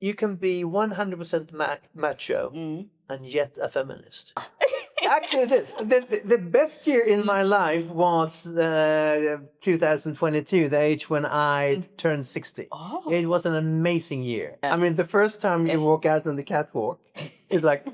you can be 100% macho and yet a feminist. Actually, it is. The best year in my life was 2022, the age when I turned 60. Oh. It was an amazing year. I mean, the first time you walk out on the catwalk, it's like,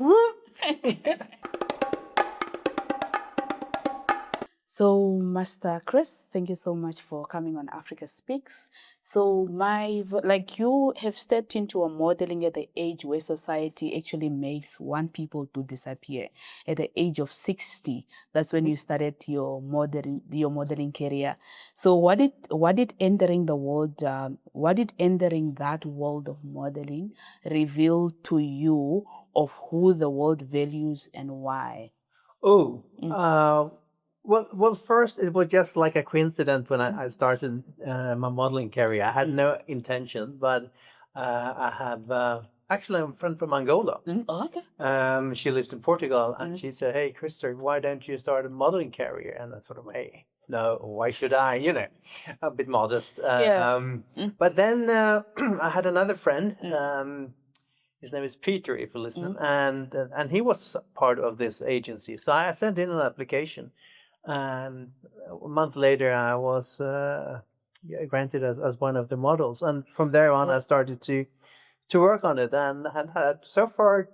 So, Master Chris, thank you so much for coming on Africa Speaks. So, like you have stepped into a modeling at the age where society actually makes one people to disappear. At the age of 60, that's when you started your modeling career. So, what did entering that world of modeling reveal to you of who the world values and why? well, first it was just like a coincidence when I started my modeling career. I had no intention, but I have actually I'm a friend from Angola. Oh, okay. She lives in Portugal, and she said, "Hey, Christer, why don't you start a modeling career?" And I sort of, "Hey, no, why should I?" You know, a bit modest. But then I had another friend. His name is Peter, if you listen, and he was part of this agency. So I sent in an application, and a month later I was granted as one of the models. And from there on, I started to work on it, and had so far,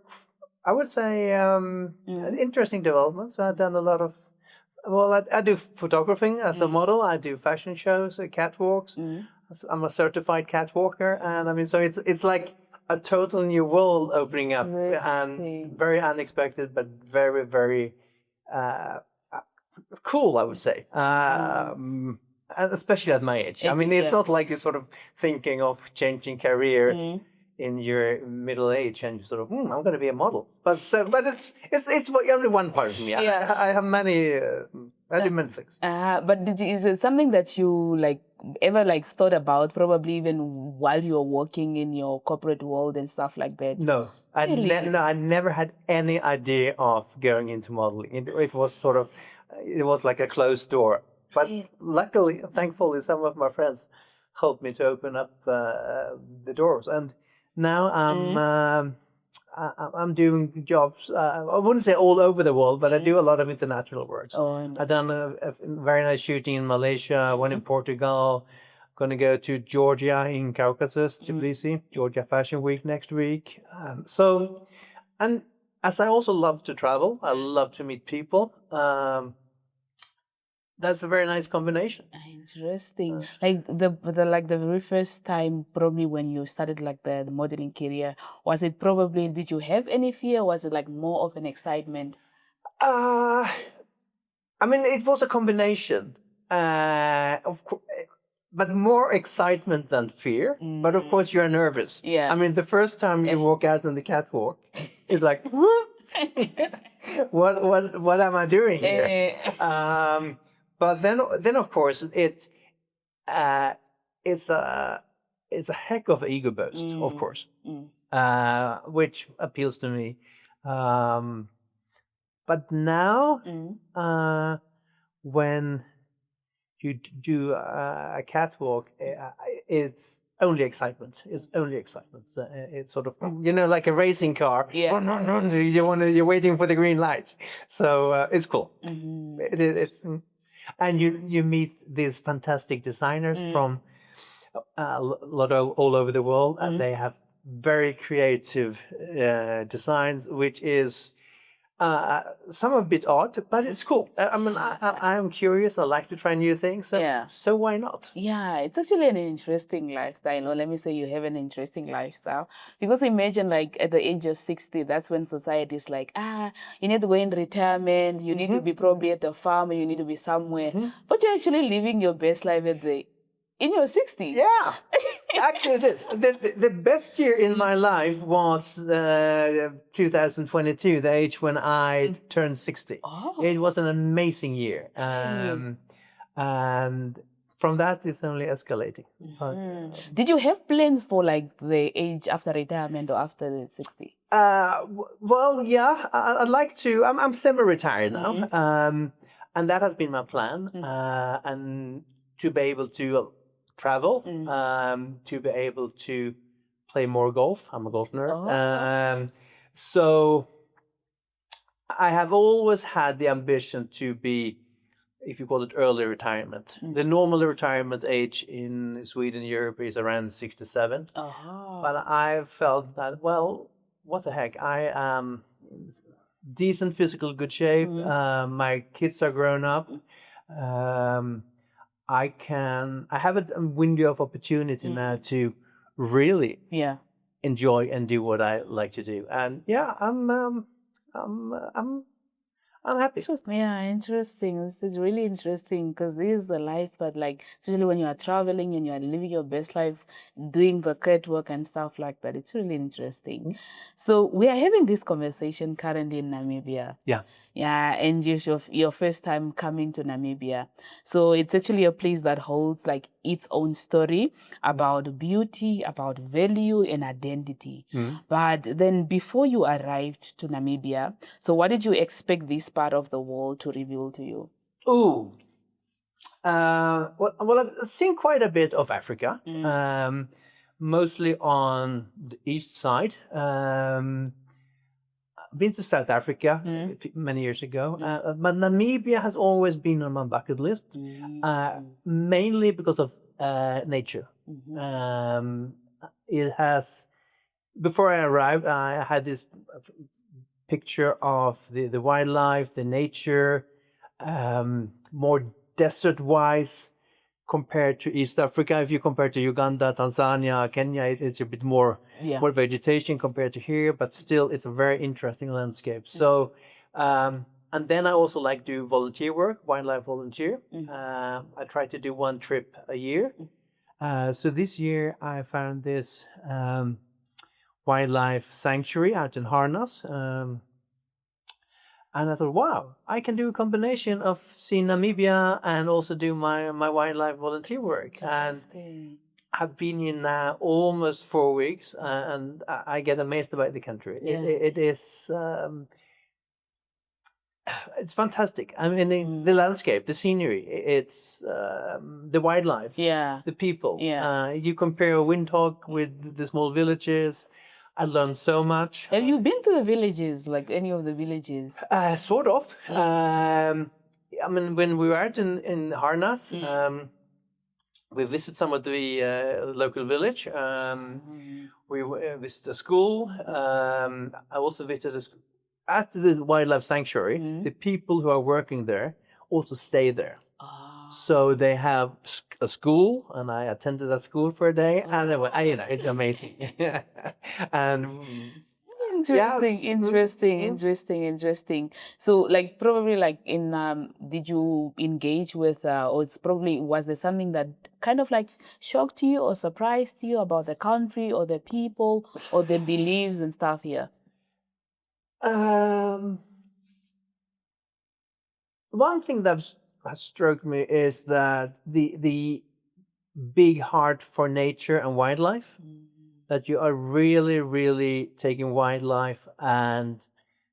I would say, an interesting development. So I've done a lot of. Well, I do photographing as a model. I do fashion shows, catwalks. I'm a certified catwalker, and I mean, so it's like a total new world opening up, and very unexpected, but very, very cool, I would say. And especially at my age. I mean, it's not like you're sort of thinking of changing career in your middle age and you sort of, I'm going to be a model. But it's only one part of me. I have many things. But is it something that you ever thought about, probably even while you were working in your corporate world and stuff like that? No, I never had any idea of going into modeling. It was sort of, it was like a closed door. But luckily, thankfully, some of my friends helped me to open up the doors. And now I'm doing jobs. I wouldn't say all over the world, but I do a lot of international work. I've done a very nice shooting in Malaysia, one in Portugal. Going to go to Georgia in Caucasus, Tbilisi, Georgia Fashion Week next week. And as I also love to travel, I love to meet people. That's a very nice combination. Interesting. Like the very first time, probably when you started the modeling career, was it probably, did you have any fear? Was it more of an excitement? I mean, it was a combination. Of course, but more excitement than fear. But of course, you're nervous. Yeah. I mean, the first time you walk out on the catwalk, it's like, what am I doing here? But then of course it's a heck of an ego boost, of course, which appeals to me. But now, when you do a catwalk, it's only excitement. It's only excitement. So it's sort of, like a racing car. Yeah. You're waiting for the green light. So it's cool. And you meet these fantastic designers from all over the world, and they have very creative designs, which is some a bit odd, but it's cool. I mean, I am curious. I like to try new things. So why not? Yeah, it's actually an interesting lifestyle. Or let me say you have an interesting lifestyle. Because imagine at the age of 60, that's when society is like, you need to go in retirement, you need to be probably at the farm, you need to be somewhere. But you're actually living your best life in your 60s. Yeah, actually it is. The best year in my life was 2022, the age when I turned 60. It was an amazing year. And from that, it's only escalating. Did you have plans for the age after retirement or after the 60? Well, yeah, I'd like to. I'm semi-retired now, and that has been my plan. And to be able to travel, to be able to play more golf. I'm a golf nerd. So I have always had the ambition to be, if you call it early retirement. The normal retirement age in Sweden, Europe is around 67. But I felt that, well, what the heck? I am decent physical good shape. My kids are grown up. I have a window of opportunity now to really enjoy and do what I like to do. And yeah, I'm happy. Interesting. This is really interesting because this is the life that, like, especially when you are traveling and you are living your best life, doing the cat work and stuff like that. It's really interesting. So we are having this conversation currently in Namibia. Yeah, and your first time coming to Namibia. So it's actually a place that holds like its own story about beauty, about value and identity. But then before you arrived to Namibia, so what did you expect this part of the world to reveal to you? Well, I've seen quite a bit of Africa, mostly on the east side. Been to South Africa many years ago, but Namibia has always been on my bucket list, mainly because of nature. It has. Before I arrived, I had this picture of the wildlife, the nature, more desert-wise compared to East Africa. If you compare to Uganda, Tanzania, Kenya, it's a bit more vegetation compared to here, but still it's a very interesting landscape. So, and then I also like to do volunteer work, wildlife volunteer. I try to do one trip a year. So this year I found this wildlife sanctuary out in Harnas. And I thought, wow, I can do a combination of seeing Namibia and also do my wildlife volunteer work. And I've been here now almost 4 weeks, and I get amazed about the country. It is, it's fantastic. I mean, the landscape, the scenery, it's the wildlife, the people. You compare Windhoek with the small villages. I learned so much. Have you been to the villages, like any of the villages? Sort of. I mean, when we were out in Harnas, we visited some of the local village. We visited a school. I also visited at the wildlife sanctuary. The people who are working there also stay there. So they have a school, and I attended that school for a day, and it's amazing. And interesting. So, like, probably, like, did you engage with, or was there something that kind of like shocked you or surprised you about the country or the people or the beliefs and stuff here? One thing that has struck me is that the big heart for nature and wildlife, that you are really, really taking wildlife and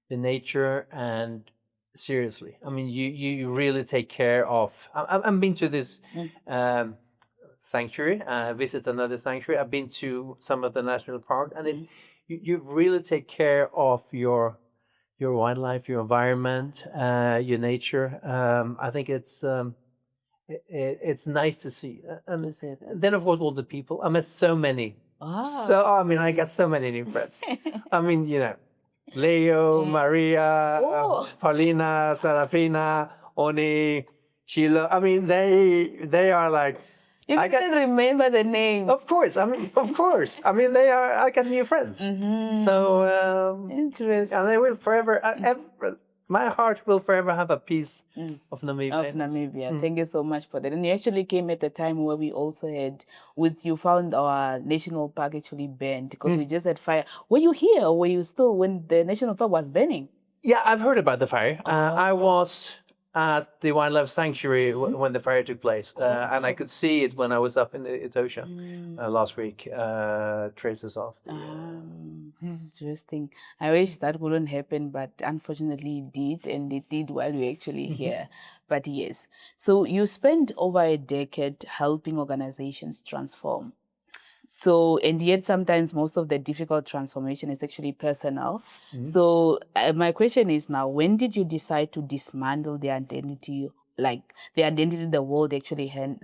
the nature and seriously. I mean, you really take care of. I've been to this sanctuary. I visit another sanctuary. I've been to some of the national park, and it's you really take care of your wildlife, your environment, your nature. I think it's nice to see. And then, of course, all the people. I met so many. So, I mean, I got so many new friends. I mean, Leo, Maria, Paulina, Serafina, Oni, Sheila. I mean, they are like... You can remember the names. Of course. I mean, I got new friends. So, interesting. And they will forever... my heart will forever have a piece of Namibia. Thank you so much for that. And you actually came at a time where we also had, you found our national park actually burned because we just had fire. Were you here or were you still when the national park was burning? Yeah, I've heard about the fire. I was at the wildlife sanctuary when the fire took place, and I could see it when I was up in Etosha last week. Traces of the... Interesting. I wish that wouldn't happen, but unfortunately it did, and it did while we were actually here. But yes, so you spent over a decade helping organizations transform. So, and yet sometimes most of the difficult transformation is actually personal. So my question is now, when did you decide to dismantle the identity, like the identity the world actually handed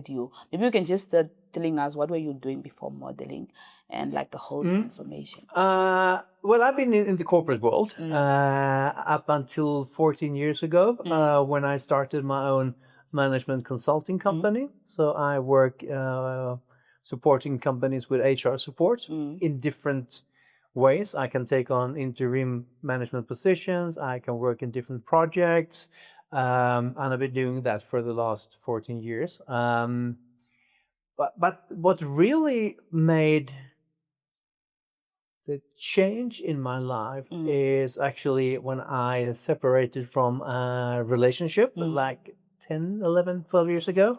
you? Maybe you can just start telling us what were you doing before modeling and like the whole transformation. Well, I've been in the corporate world up until 14 years ago when I started my own management consulting company. So I work supporting companies with HR support in different ways. I can take on interim management positions. I can work in different projects. And I've been doing that for the last 14 years. But what really made the change in my life is actually when I separated from a relationship like 10, 11, 12 years ago.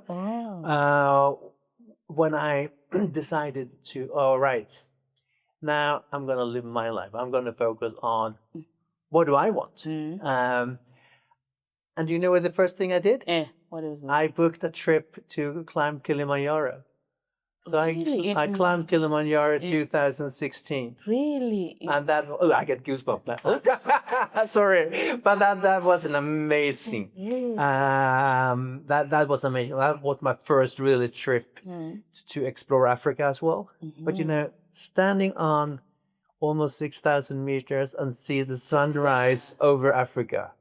When I decided to, all right, now I'm going to live my life. I'm going to focus on what do I want. And you know what the first thing I did? What is it? I booked a trip to climb Kilimanjaro. So I climbed Kilimanjaro 2016. Really? And that, I get goosebumps now. Sorry, but that was an amazing. That was amazing. That was my first really trip to explore Africa as well. But you know, standing on almost 6,000 meters and see the sunrise over Africa,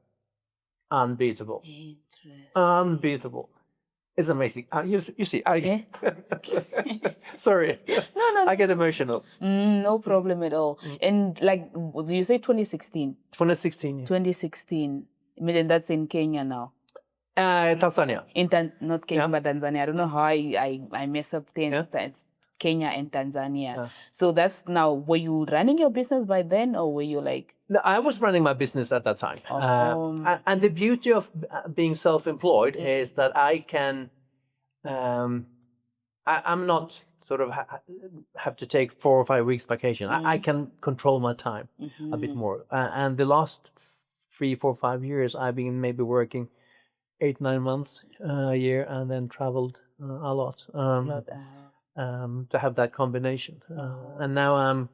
unbeatable. Unbeatable. It's amazing. You see, sorry. No. I get emotional. No problem at all. And like, you say 2016? 2016. Yeah. 2016. Imagine that's in Kenya now. Tanzania. Not Kenya, but Tanzania. I don't know how I mess up Kenya and Tanzania. So that's now, were you running your business by then, or were you like? No, I was running my business at that time. And the beauty of being self-employed is that I can, I'm not sort of have to take 4 or 5 weeks vacation. I can control my time a bit more. And the last 3, 4, 5 years, I've been maybe working 8, 9 months a year and then traveled a lot to have that combination. And now I'm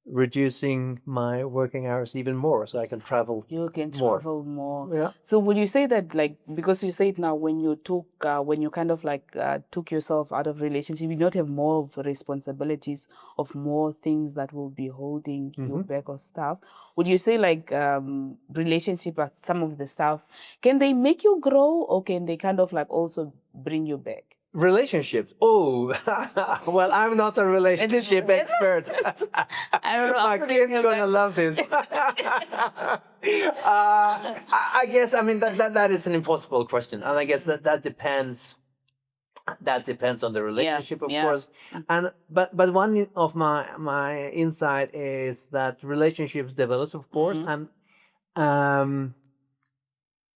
reducing my working hours even more so I can travel. You can travel more. Yeah. So would you say that, like, because you say it now, when you kind of like took yourself out of relationship, you don't have more of responsibilities of more things that will be holding you back or stuff. Would you say like relationship, some of the stuff, can they make you grow, or can they kind of like also bring you back? Relationships. Oh, well, I'm not a relationship expert. I don't know. My kid's gonna love this. I guess, I mean, that is an impossible question, and I guess that depends. That depends on the relationship, of course. And but one of my insight is that relationships develop, of course, and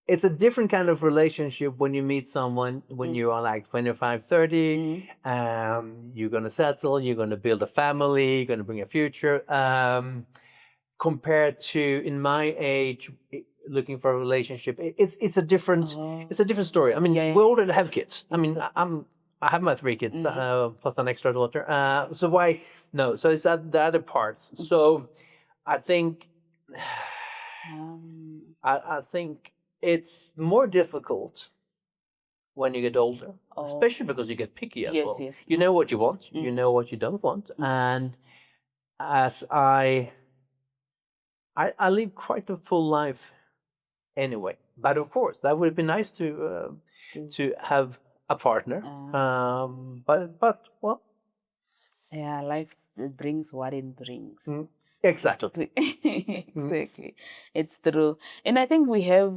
it's a different kind of relationship when you meet someone when you are like 25, 30. You're going to settle, you're going to build a family, you're going to bring a future. Compared to in my age, looking for a relationship, it's a different story. I mean, we already have kids. I mean, I have my 3 kids plus an extra daughter. So why no? So it's the other parts. So I think I think it's more difficult when you get older, especially because you get picky as well. Yes. You know what you want, you know what you don't want, and as I live quite a full life anyway. But of course, that would be nice to have a partner. But well, yeah, life brings what it brings. Exactly. Exactly. It's true. And I think we have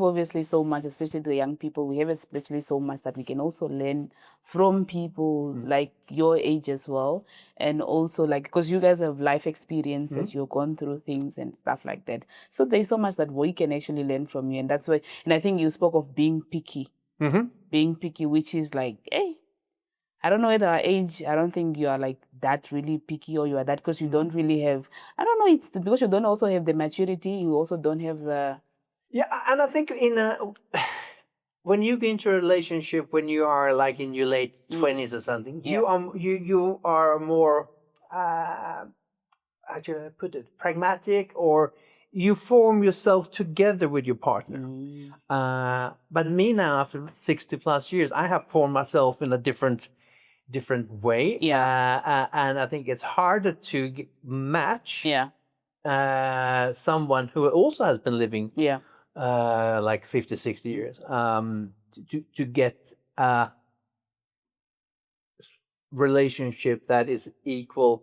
obviously so much, especially the young people, we have especially so much that we can also learn from people like your age as well. And also like, because you guys have life experiences, you've gone through things and stuff like that. So there's so much that we can actually learn from you. And that's why, and I think you spoke of being picky. Being picky, which is like, hey, I don't know at our age, I don't think you are like that really picky, or you are that because you don't really have, I don't know, it's because you don't also have the maturity, you also don't have the... Yeah, and I think when you get into a relationship when you are like in your late 20s or something, you are more how do I put it, pragmatic, or you form yourself together with your partner. But me now, after 60 plus years, I have formed myself in a different way. And I think it's harder to match someone who also has been living like 50, 60 years to get a relationship that is equal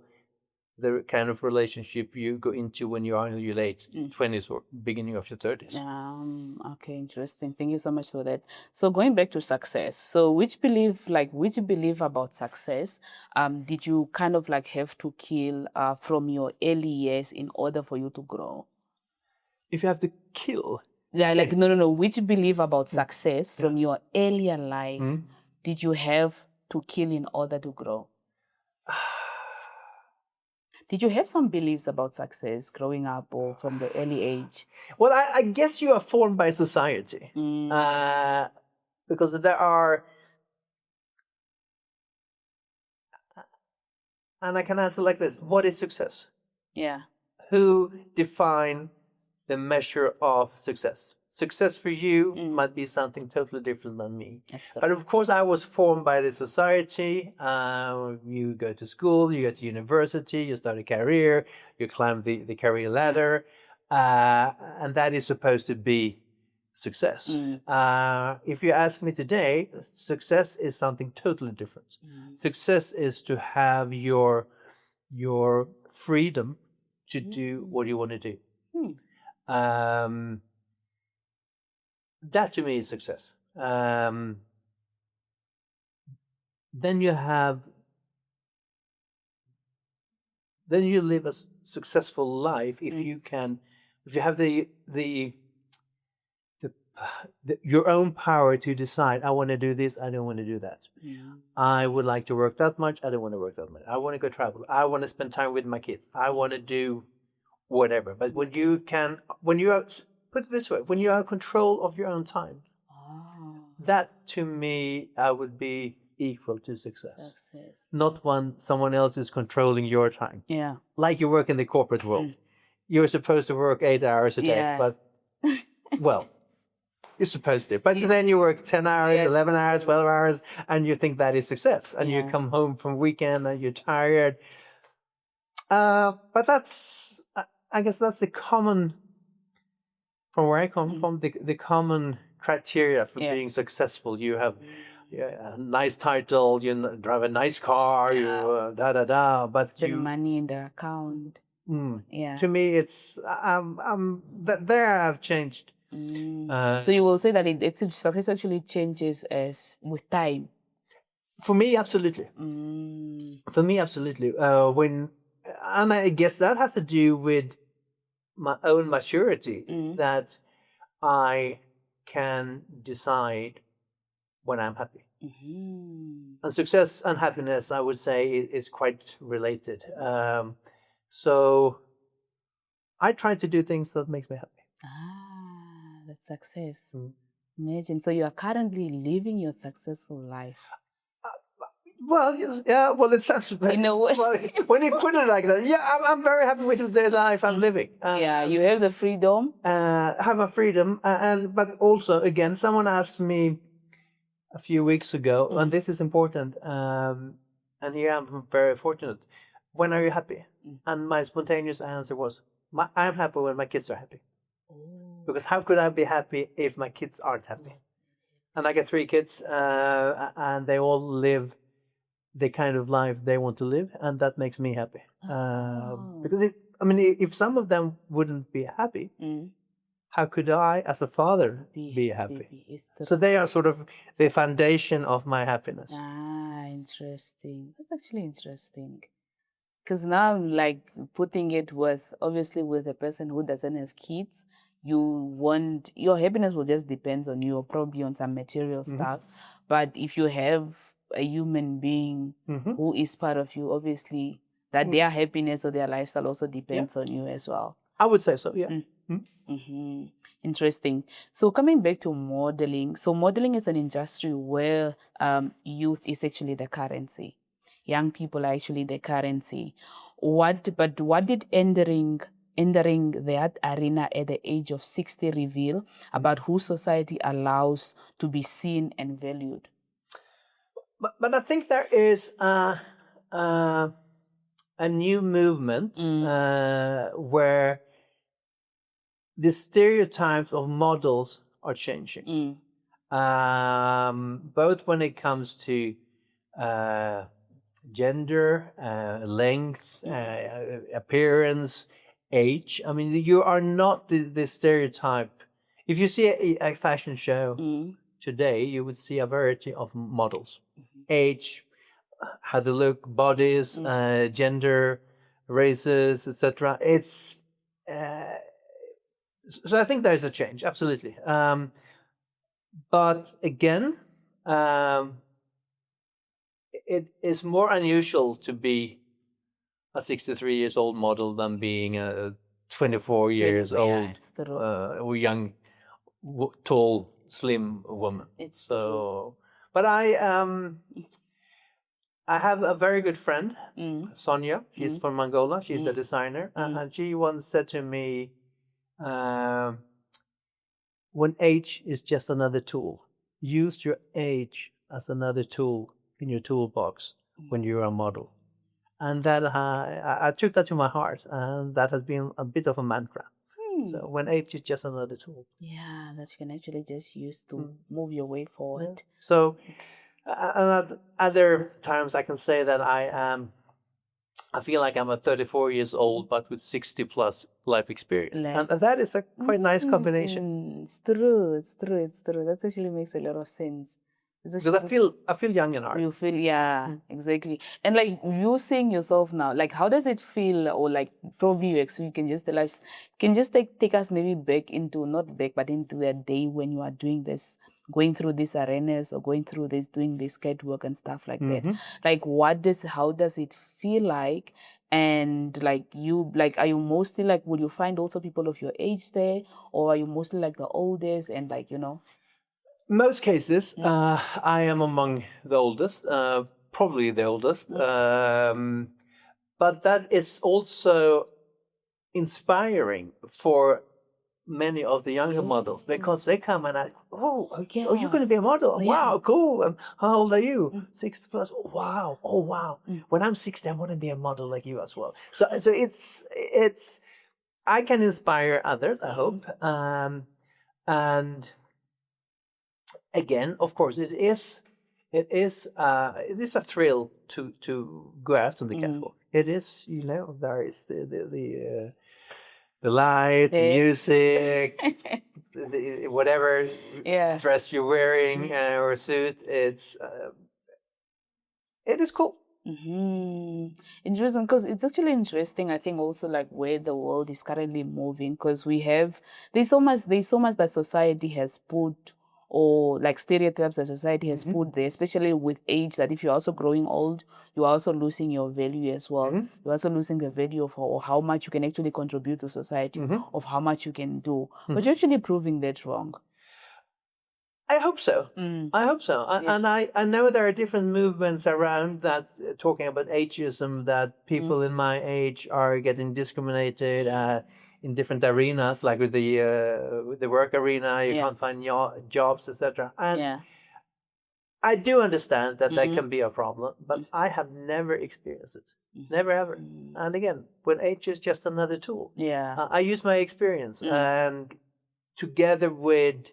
the kind of relationship you go into when you are in your late 20s or beginning of your 30s. Okay, interesting. Thank you so much for that. So going back to success, so which belief about success did you kind of like have to kill from your early years in order for you to grow? If you have to kill? Yeah, like no. Which belief about success from your earlier life did you have to kill in order to grow? Did you have some beliefs about success growing up or from the early age? Well, I guess you are formed by society. Because there are, and I can answer like this: what is success? Yeah. Who define the measure of success? Success for you might be something totally different than me. But of course, I was formed by the society. You go to school, you go to university, you start a career, you climb the career ladder, and that is supposed to be success. If you ask me today, success is something totally different. Success is to have your freedom to do what you want to do. That to me is success. Then you live a successful life if you have your own power to decide. I want to do this. I don't want to do that. I would like to work that much. I don't want to work that much. I want to go travel. I want to spend time with my kids. I want to do whatever. But when you are, put it this way, when you are in control of your own time, that to me, I would be equal to success. Not when someone else is controlling your time. Yeah. Like you work in the corporate world. You're supposed to work 8 hours a day, but well, you're supposed to. But then you work 10 hours, 11 hours, 12 hours, and you think that is success. And you come home from weekend and you're tired. But that's, I guess that's the common, from where I come from, the common criteria for being successful. You have a nice title, you drive a nice car, you but spend money in the account. To me, it's there I've changed. So you will say that success actually changes as with time. For me, absolutely. For me, absolutely. And I guess that has to do with my own maturity, that I can decide when I'm happy. And success and happiness, I would say, is quite related. So I try to do things that makes me happy. That's success. Imagine. So you are currently living your successful life. Well, yeah. Well, it sounds in a way. Well, when you put it like that, I'm very happy with the life I'm living. You have the freedom. Have a freedom, but also again, someone asked me a few weeks ago, and this is important. And here I'm very fortunate. When are you happy? And my spontaneous answer was, I'm happy when my kids are happy. Because how could I be happy if my kids aren't happy? And I get 3 kids, and they all live the kind of life they want to live, and that makes me happy. Because if some of them wouldn't be happy, how could I, as a father, be happy? So they are sort of the foundation of my happiness. Interesting. That's actually interesting. Because now I'm like putting it obviously with a person who doesn't have kids, your happiness will just depend on you, probably on some material stuff. But if you have a human being who is part of you, obviously that their happiness or their lifestyle also depends on you as well. I would say so, yeah. Interesting. So coming back to modeling, so modeling is an industry where youth is actually the currency. Young people are actually the currency. What did entering that arena at the age of 60 reveal about who society allows to be seen and valued? But I think there is a new movement where the stereotypes of models are changing. Both when it comes to gender, length, appearance, age. I mean, you are not the stereotype. If you see a fashion show today, you would see a variety of models, age, how they look, bodies, gender, races, etc. It's so I think there is a change, absolutely. But again, it is more unusual to be a 63 years old model than being a 24 years old or young, tall, slim woman. It's so, but I have a very good friend, Sonia. She's from Angola. She's a designer, and she once said to me, "When age is just another tool, use your age as another tool in your toolbox when you're a model." And that I took that to my heart, and that has been a bit of a mantra. So when age is just another tool. Yeah, that you can actually just use to move your way forward. Yeah. So at other times I can say that I feel like I'm a 34 years old, but with 60 plus life experience. And that is a quite nice combination. It's true. It's true. It's true. That actually makes a lot of sense. Because I feel young in heart. You feel, yeah, exactly. And like you seeing yourself now, like how does it feel, or like probably you can just tell us, can just take us maybe back into, not back, but into a day when you are doing this, going through these arenas or going through this, doing this catwalk and stuff like that. Like how does it feel like? And like are you mostly like, would you find also people of your age there, or are you mostly like the oldest and like, Most cases, I am among the oldest, probably the oldest. But that is also inspiring for many of the younger models, because they come and ask, oh, you're going to be a model? Wow, cool. And how old are you? 60 plus. Oh, wow. Oh, wow. When I'm 60, I want to be a model like you as well. So it's I can inspire others, I hope. And again, of course, it is a thrill to go out on the catwalk. It is, there is the light, the music, whatever dress you're wearing or suit. It is cool. Interesting, because it's actually interesting. I think also like where the world is currently moving, because there's so much that society has put, or like stereotypes that society has put there, especially with age, that if you're also growing old, you're also losing your value as well. You're also losing the value of how much you can actually contribute to society, of how much you can do. But you're actually proving that wrong. I hope so. I hope so. And I know there are different movements around that, talking about ageism, that people in my age are getting discriminated in different arenas, like with the work arena, you can't find jobs, etc. And I do understand that that can be a problem, but I have never experienced it. Never ever. And again, when age is just another tool. I use my experience and together with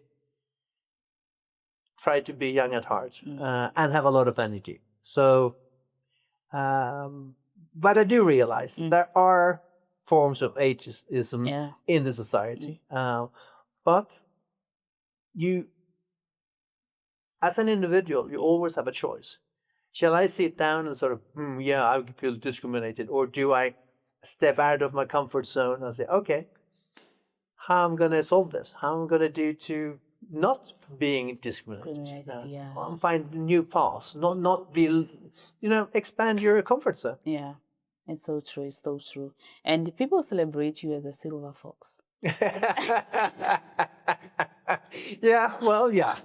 try to be young at heart and have a lot of energy. So, but I do realize there are forms of ageism in the society. But you, as an individual, you always have a choice. Shall I sit down and sort of, I feel discriminated, or do I step out of my comfort zone and say, okay, how I'm going to solve this? How I'm going to do to not being discriminated. Find new paths, not be, expand your comfort zone. It's so true. It's so true. And people celebrate you as a silver fox. Yeah, well, yeah.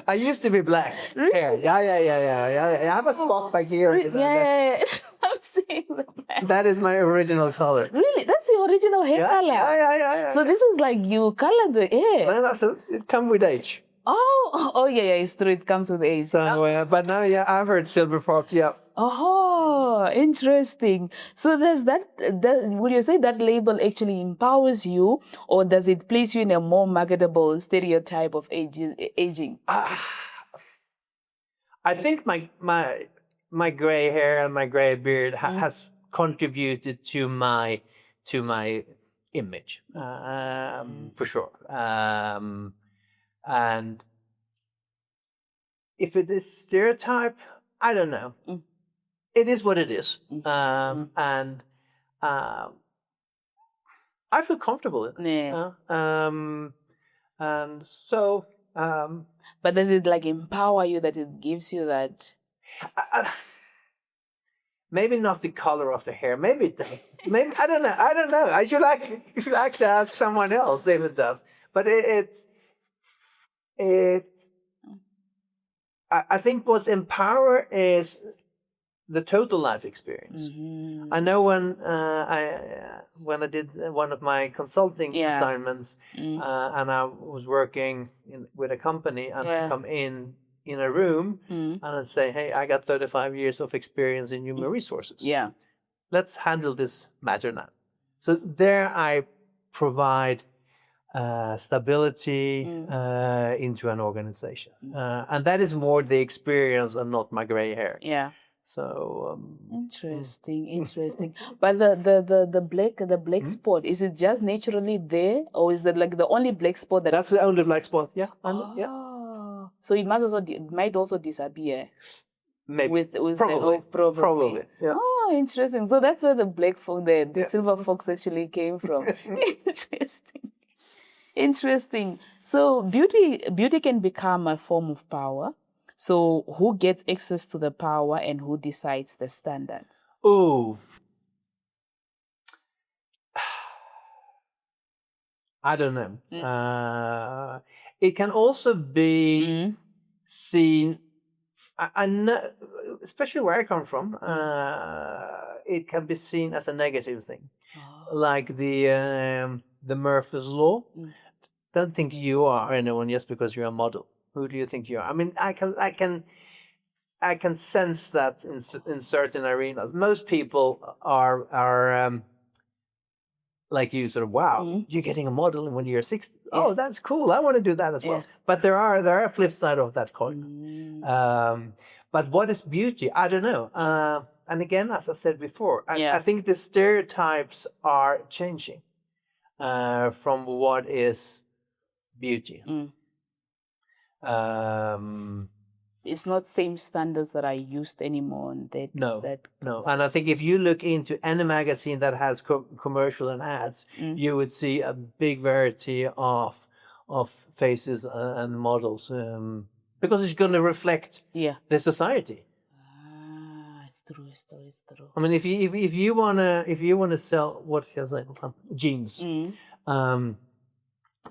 I used to be black hair. Yeah. I have a spot back here. Yeah. I'm seeing that. That is my original color. Really? That's your original hair color? Yeah. So this is like you color the hair? No, so it comes with age. Oh, yeah, it's true. It comes with age. So, but now, yeah, I've heard silver fox, yeah. Oh, interesting. So there's that, would you say that label actually empowers you, or does it place you in a more marketable stereotype of aging? I think my gray hair and my gray beard has contributed to my image, for sure. And if it is stereotype, I don't know. It is what it is. And I feel comfortable in it. Yeah. And so. But does it like empower you, that it gives you that? Maybe not the color of the hair. Maybe it does. Maybe I don't know. You should actually ask someone else if it does. But I think what's empower is the total life experience. I know when I did one of my consulting assignments, and I was working with a company, and I come in a room and I'd say, hey, I got 35 years of experience in human resources. Yeah. Let's handle this matter now. So there I provide stability into an organization. And that is more the experience and not my gray hair. Yeah. So interesting. But the black spot, is it just naturally there, or is that like the only black spot that? That's the only black spot. Yeah. Yeah. So it might also disappear. Maybe. With probably. Yeah. Oh, interesting. So that's where the black fox, the silver fox actually came from. Interesting. So beauty can become a form of power. So who gets access to the power and who decides the standards? Oh, I don't know. It can also be seen. I know, especially where I come from, it can be seen as a negative thing, like the Murphy's Law. Don't think you are anyone just because you're a model. Who do you think you are? I mean, I can sense that in certain arenas. Most people are like you, sort of, wow, you're getting a model when you're 60. Oh, that's cool. I want to do that as well. But there are flip side of that coin. But what is beauty? I don't know. And again, as I said before, I think the stereotypes are changing from what is beauty. It's not same standards that are used anymore. No. And I think if you look into any magazine that has commercial and ads, you would see a big variety of faces and models, because it's going to reflect the society. It's true. I mean, if you wanna sell, what should I say, jeans,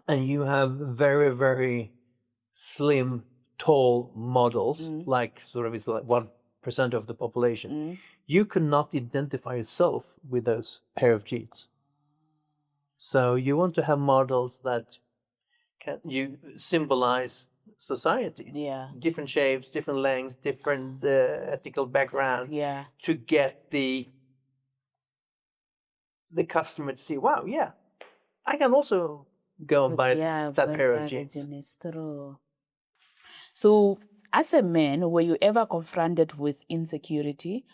and you have very, very slim, tall models, like sort of it's like 1% of the population, you cannot identify yourself with those pair of jeans. So you want to have models that you symbolize society. Different shapes, different lengths, different ethical background. To get the customer to see, wow, I can also go and buy that pair of jeans. It's true. So, as a man, were you ever confronted with insecurity,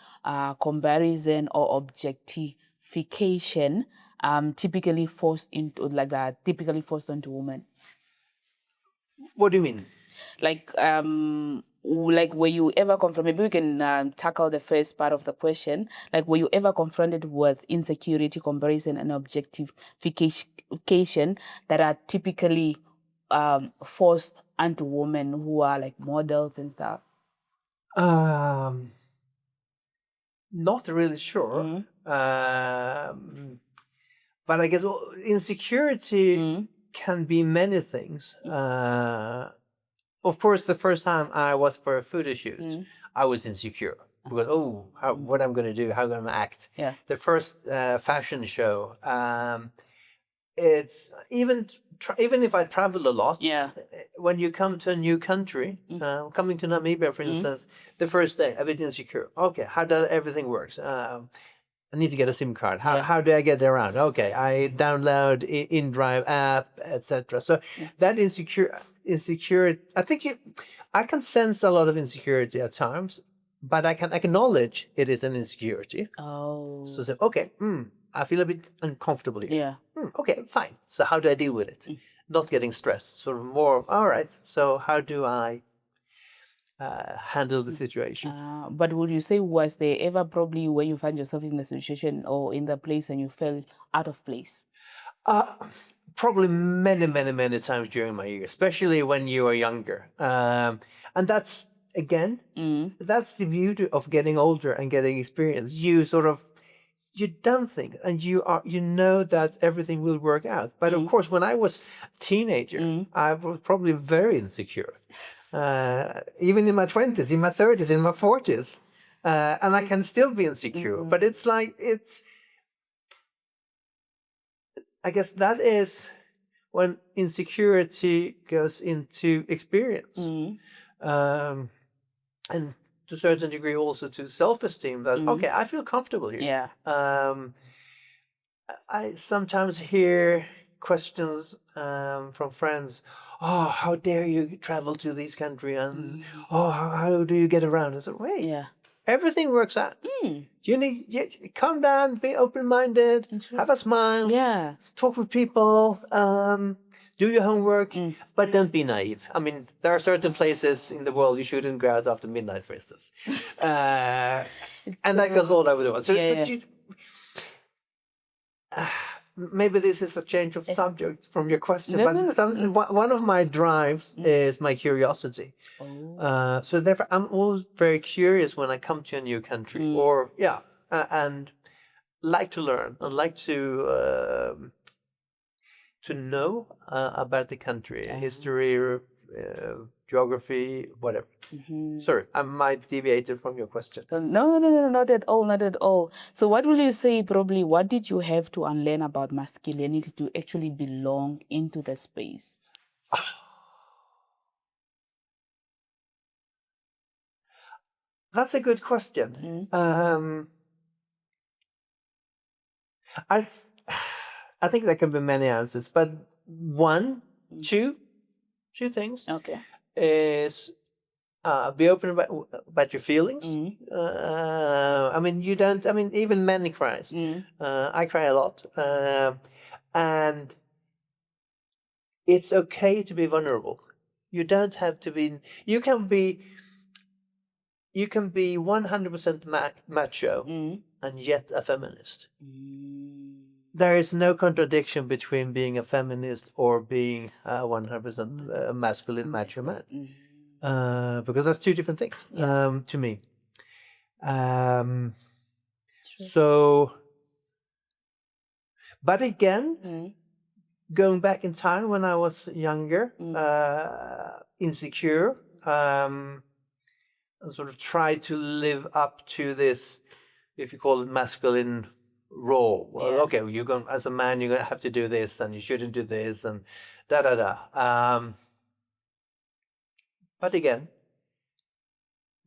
comparison, or objectification, typically forced onto women? What do you mean? Like were you ever confronted? Maybe we can tackle the first part of the question. Like, were you ever confronted with insecurity, comparison, and objectification that are typically forced onto women who are like models and stuff? Not really sure. But I guess insecurity can be many things. Of course, the first time I was for a photo shoot, I was insecure because what I'm going to do, how I'm going to act. Yeah. The first fashion show, it's even if I travel a lot. Yeah. When you come to a new country, coming to Namibia, for instance, the first day a bit insecure. Okay, how does everything works? I need to get a SIM card. How do I get around? Okay, I download InDrive app, etc. So that insecure. I think I can sense a lot of insecurity at times, but I can acknowledge it is an insecurity. Oh. So say, okay, I feel a bit uncomfortable here. Yeah. Okay, fine. So how do I deal with it? Not getting stressed. Sort of more. All right. So how do I handle the situation? But would you say, was there ever probably where you find yourself in the situation or in the place and you felt out of place? Probably many times during my years, especially when you are younger. And that's, again, that's the beauty of getting older and getting experience. You've done things and you know that everything will work out. But of course, when I was a teenager, I was probably very insecure. Even in my 20s, in my 30s, in my 40s. And I can still be insecure. But it's like, I guess that is when insecurity goes into experience. And to a certain degree also to self-esteem that, okay, I feel comfortable here. Yeah. I sometimes hear questions from friends, oh, how dare you travel to this country? And, oh, how do you get around? I said, wait, everything works out. You need calm down, be open-minded, have a smile, talk with people, do your homework, but don't be naive. I mean, there are certain places in the world you shouldn't go out after midnight, for instance, and that goes all over the world. So, maybe this is a change of subject from your question, but one of my drives is my curiosity. So therefore, I'm always very curious when I come to a new country, and like to learn and like to know about the country, history, geography, whatever. Sorry, I might deviate from your question. No, not at all, not at all. So what would you say, probably, what did you have to unlearn about masculinity to actually belong into the space? That's a good question. I think there can be many answers, but two things. Okay. Is be open about your feelings. I mean, you don't. I mean, even men cries. I cry a lot, and it's okay to be vulnerable. You don't have to be. You can be 100% macho and yet a feminist. There is no contradiction between being a feminist or being a 100% masculine macho man. Because that's two different things to me. So, but again, going back in time when I was younger, insecure, and sort of try to live up to this, if you call it masculine role. Well, okay, you're going as a man, you're going to have to do this, and you shouldn't do this, and da da da. But again,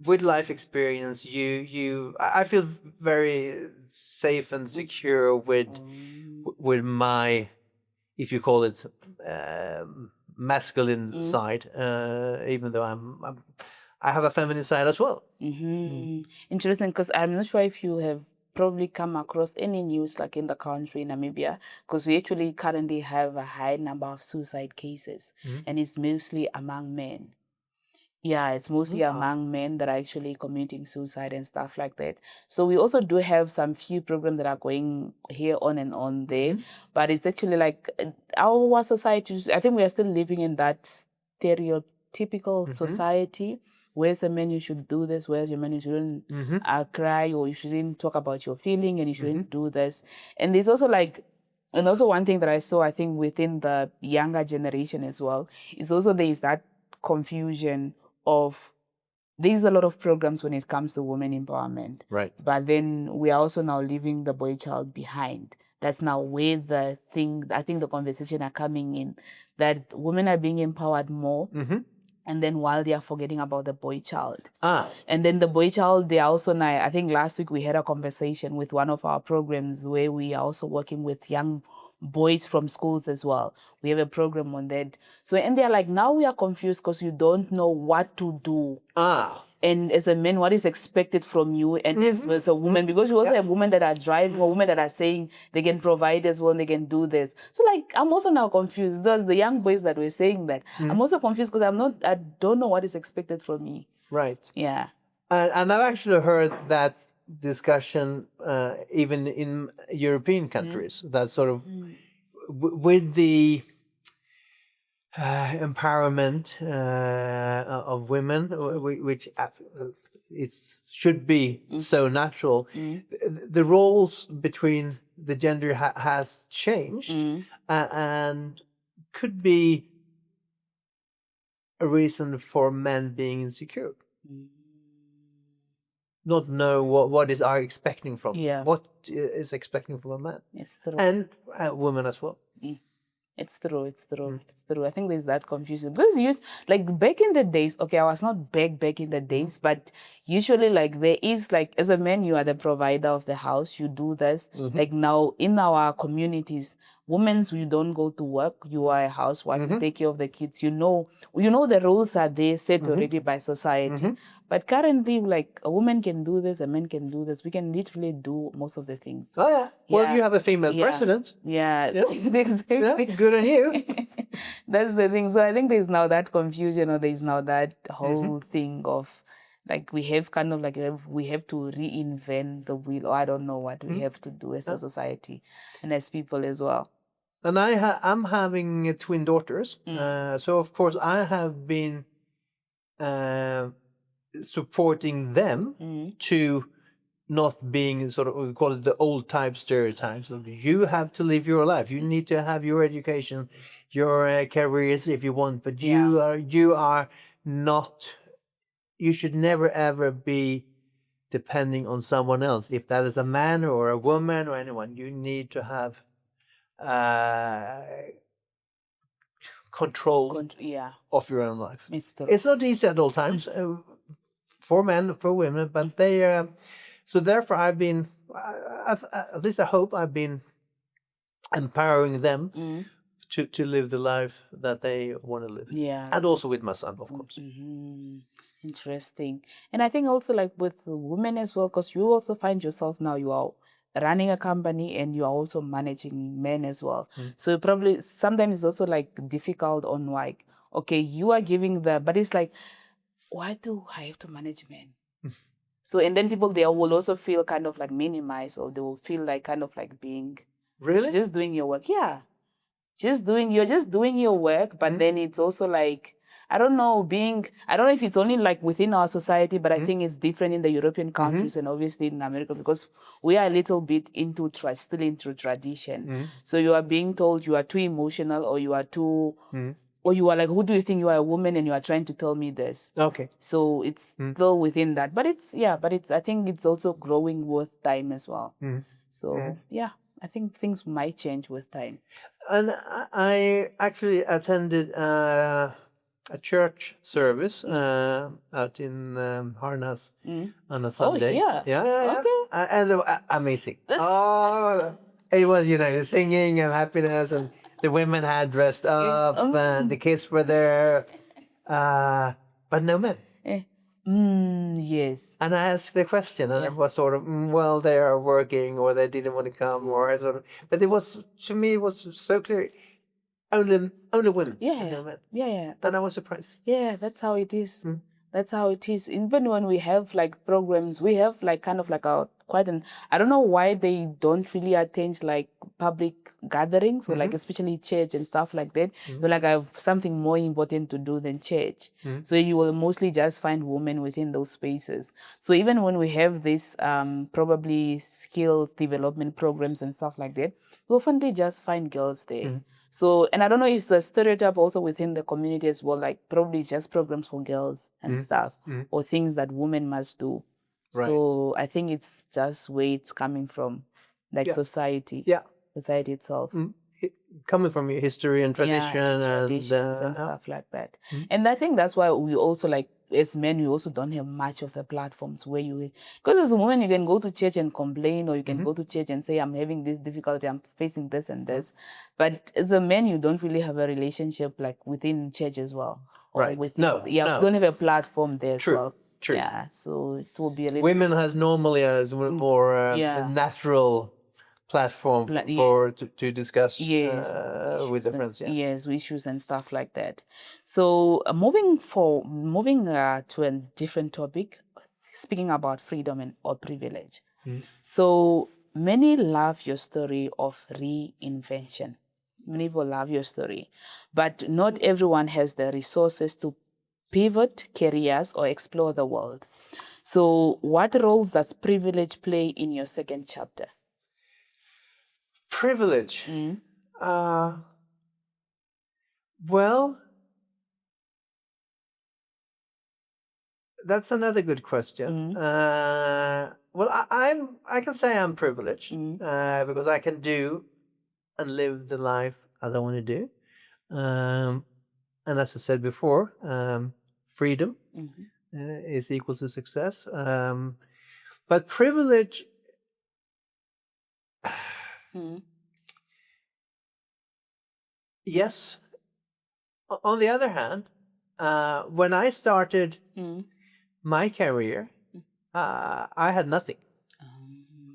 with life experience, I feel very safe and secure with my, if you call it, masculine side. Even though I have a feminine side as well. Interesting, because I'm not sure if you have probably come across any news like in the country, Namibia, because we actually currently have a high number of suicide cases, and it's mostly among men. Yeah, it's mostly among men that are actually committing suicide and stuff like that. So we also do have some few programs that are going here on and on there, but it's actually like our society, I think we are still living in that stereotypical society where's a man you should do this, where's your man you shouldn't cry, or you shouldn't talk about your feeling, and you shouldn't do this. And there's also like, and also one thing that I saw, I think within the younger generation as well, is also there is that confusion of, there's a lot of programs when it comes to women empowerment. Right. But then we are also now leaving the boy child behind. That's now where the thing, I think the conversation are coming in, that women are being empowered more. And then while they are forgetting about the boy child. And then the boy child, they are also now, I think last week we had a conversation with one of our programs where we are also working with young boys from schools as well. We have a program on that. So, and they're like, now we are confused because you don't know what to do. And as a man, what is expected from you, and as a woman, because you also have women that are driving, or women that are saying they can provide as well, and they can do this. So like, I'm also now confused. Those the young boys that were saying that, I'm also confused because I don't know what is expected from me. Right. Yeah. And I've actually heard that discussion even in European countries, that sort of with the empowerment of women, which it should be so natural. The roles between the gender has changed, and could be a reason for men being insecure. Not know what is are expecting from what is expecting from a man. It's true. And women as well. It's true. It's true. It's true. I think there's that confusion because you like back in the days. Okay, I was not back in the days, but usually like there is like, as a man you are the provider of the house. You do this. Like now in our communities, women, you don't go to work. You are a housewife. You take care of the kids. You know the rules are there set already by society. But currently, like a woman can do this, a man can do this. We can literally do most of the things. Oh yeah. Well, you have a female president. Yeah. Exactly. Good on you. That's the thing. So I think there's now that confusion, or there's now that whole thing of like we have kind of like we have to reinvent the wheel, or I don't know what we have to do as a society and as people as well. And I'm having twin daughters, so of course I have been supporting them to not being sort of, we call it the old type stereotypes of you have to live your life, you need to have your education, your careers if you want, but you are not, you should never ever be depending on someone else. If that is a man or a woman or anyone, you need to have control of your own life. It's not easy at all times for men, for women, but they so therefore I've been at least I hope I've been empowering them to live the life that they want to live. And also with my son, of course. Interesting. And I think also like with women as well, because you also find yourself now, you are running a company and you are also managing men as well. So probably sometimes it's also like difficult on like, okay, you are giving but it's like, why do I have to manage men? So, and then people, they will also feel kind of like minimized, or they will feel like kind of like being just doing your work. Yeah. You're just doing your work, but then it's also like, I don't know if it's only like within our society, but I think it's different in the European countries and obviously in America, because we are a little bit still into tradition. So you are being told you are too emotional, or you are too, or you are like, who do you think you are, a woman, and you are trying to tell me this? Okay. So it's still within that, but I think it's also growing with time as well. So I think things might change with time. And I actually attended a church service out in Harnas on a Sunday. Okay. And amazing. It was, the singing and happiness, and the women had dressed up, and the kids were there, but no men. Yes. And I asked the question, and it was sort of, well, they are working, or they didn't want to come, or sort of. But it was, to me, it was so clear. Only women. No men. And I was surprised. Yeah, that's how it is. That's how it is. Even when we have like programs, we have like kind of like our quite an. I don't know why they don't really attend like public gatherings or like especially church and stuff like that. So like I have something more important to do than church. So you will mostly just find women within those spaces. So even when we have this probably skills development programs and stuff like that, we often just find girls there. So, and I don't know if it's a stereotype also within the community as well, like probably just programs for girls and stuff, or things that women must do. Right. So I think it's just where it's coming from, like society. Yeah. Society itself. Coming from your history and tradition, traditions and stuff like that. And I think that's why we also like, as men, we also don't have much of the platforms where you, because as a woman, you can go to church and complain, or you can go to church and say, I'm having this difficulty, I'm facing this and this. But as a man, you don't really have a relationship like within church as well. Or Right. within, No. you don't have a platform there as well. True. Yeah, so it will be a little. Women has normally a more a natural platform to discuss with their friends. Yes, issues and stuff like that. So moving to a different topic, speaking about freedom or privilege. So many love your story of reinvention. Many people love your story, but not everyone has the resources to pivot careers or explore the world. So what roles does privilege play in your second chapter? Privilege. Well, that's another good question. Well, I can say I'm privileged because I can do and live the life as I want to do. And as I said before, freedom is equal to success. But privilege, yes. On the other hand, when I started my career, I had nothing.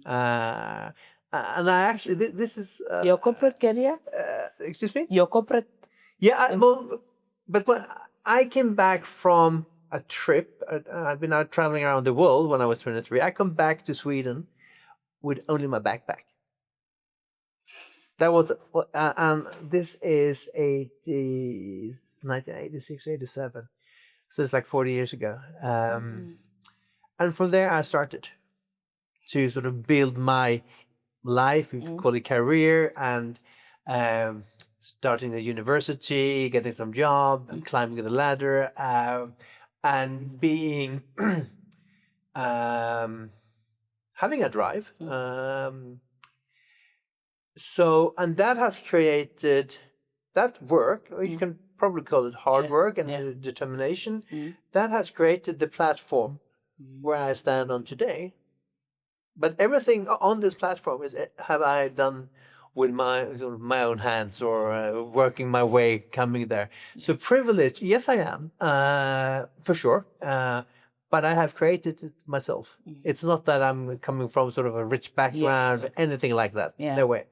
And I actually, this is... your corporate career? Excuse me? Your corporate... Yeah, but when I came back from a trip, I've been out traveling around the world when I was 23. I come back to Sweden with only my backpack. That was, and this is 1986, 87. So it's like 40 years ago. And from there I started to sort of build my life, you could call it career, and starting a university, getting some job, climbing the ladder, and being having a drive. So, and that has created that work, or you can probably call it hard work and determination, that has created the platform where I stand on today. But everything on this platform have I done with my sort of my own hands, or working my way coming there. So privilege, yes, I am, for sure. But I have created it myself. It's not that I'm coming from sort of a rich background, anything like that. No way.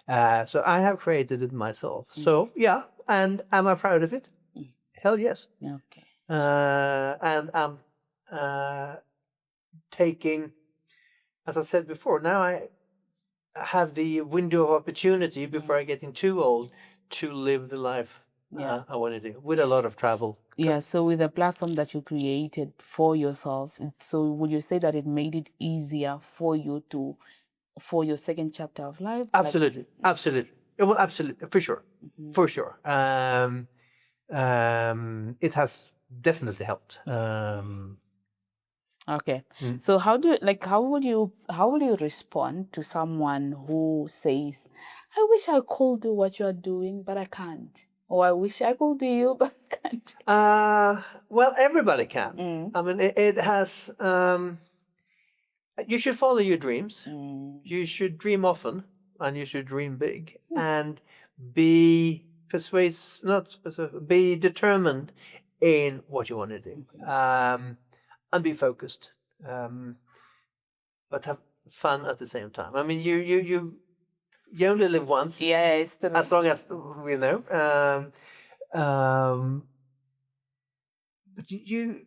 So I have created it myself. So yeah, and am I proud of it? Hell yes. Okay. And I'm taking, as I said before, now I have the window of opportunity before I getting too old to live the life I want to do, with a lot of travel. Yeah, so with the platform that you created for yourself, so would you say that it made it easier for you for your second chapter of life? Absolutely, absolutely. Well, absolutely, for sure, for sure. It has definitely helped. Okay. So how would you respond to someone who says, I wish I could do what you're doing, but I can't. Or I wish I could be you, but I can't. Well, everybody can. I mean, it has, you should follow your dreams. You should dream often, and you should dream big, and be be determined in what you want to do, and be focused, but have fun at the same time. I mean, you only live once. Yeah, it's true. As long as we know. But you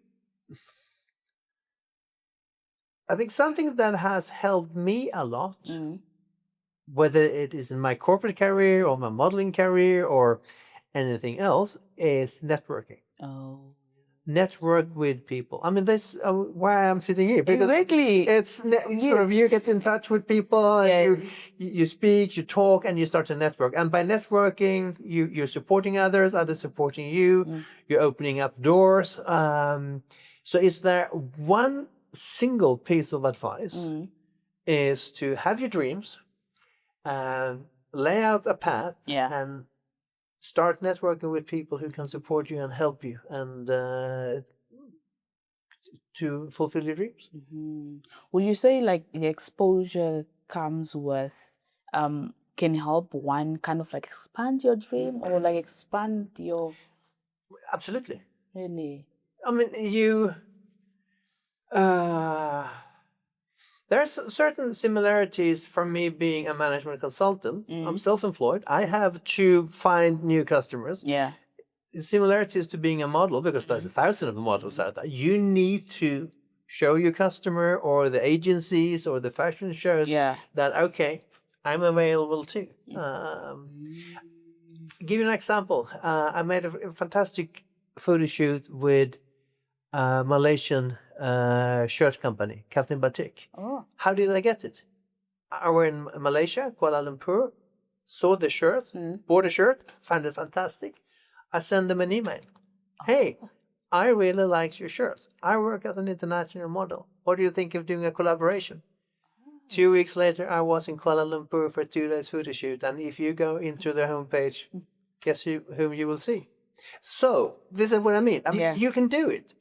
I think something that has helped me a lot, whether it is in my corporate career or my modeling career or anything else, is networking. Oh. Network with people. I mean, that's why I'm sitting here, because Exactly. it's sort of, you get in touch with people and you speak, you talk, and you start to network. And by networking, you're supporting others, others supporting you, you're opening up doors. So is there one single piece of advice is to have your dreams and lay out a path and start networking with people who can support you and help you and to fulfill your dreams. Will you say like the exposure comes with can help one kind of like expand your dream or like expand your... Absolutely. Really? I mean, there's certain similarities from me being a management consultant. I'm self-employed. I have to find new customers. Yeah. Similarities to being a model, because there's 1,000 of models out there. You need to show your customer or the agencies or the fashion shows that, okay, I'm available too. Give you an example. I made a fantastic photo shoot with a Malaysian shirt company, Captain Batik. Oh. How did I get it? I were in Malaysia, Kuala Lumpur, saw the shirt, bought a shirt, found it fantastic. I sent them an email. Hey, I really like your shirts. I work as an international model. What do you think of doing a collaboration? 2 weeks later, I was in Kuala Lumpur for 2 days photo shoot. And if you go into their homepage, guess whom you will see. So this is what I mean. I mean, you can do it.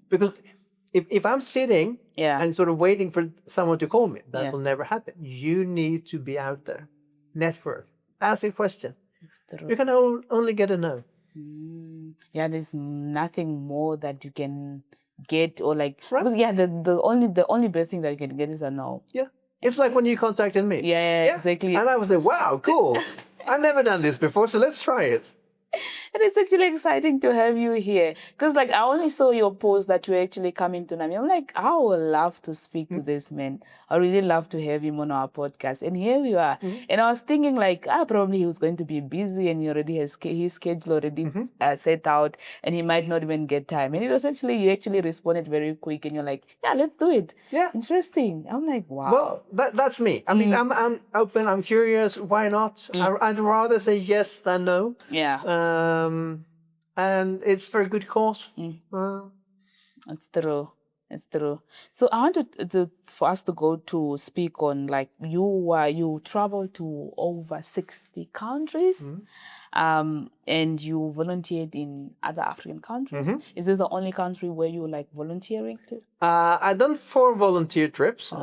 Because if I'm sitting and sort of waiting for someone to call me, that will never happen. You need to be out there. Network. Ask a question. You can only get a no. Yeah, there's nothing more that you can get or like because the only bad thing that you can get is a no. Yeah. It's like when you contacted me. Yeah, exactly. And I was like, wow, cool. I've never done this before, so let's try it. And it's actually exciting to have you here because like I only saw your post that you're actually coming to Namibia. I'm like, I would love to speak to this man. I really love to have him on our podcast. And here we are. And I was thinking like, probably he was going to be busy and he already has his schedule already set out and he might not even get time. And it was actually, you actually responded very quick and you're like, yeah, let's do it. Yeah. Interesting. I'm like, wow. Well, that's me. I mean, I'm open, I'm curious. Why not? I'd rather say yes than no. Yeah. And it's for a good cause. It's true. It's true. So I wanted for us to go to speak on like you traveled to over 60 countries, and you volunteered in other African countries. Is it the only country where you like volunteering to? I've done 4 volunteer trips.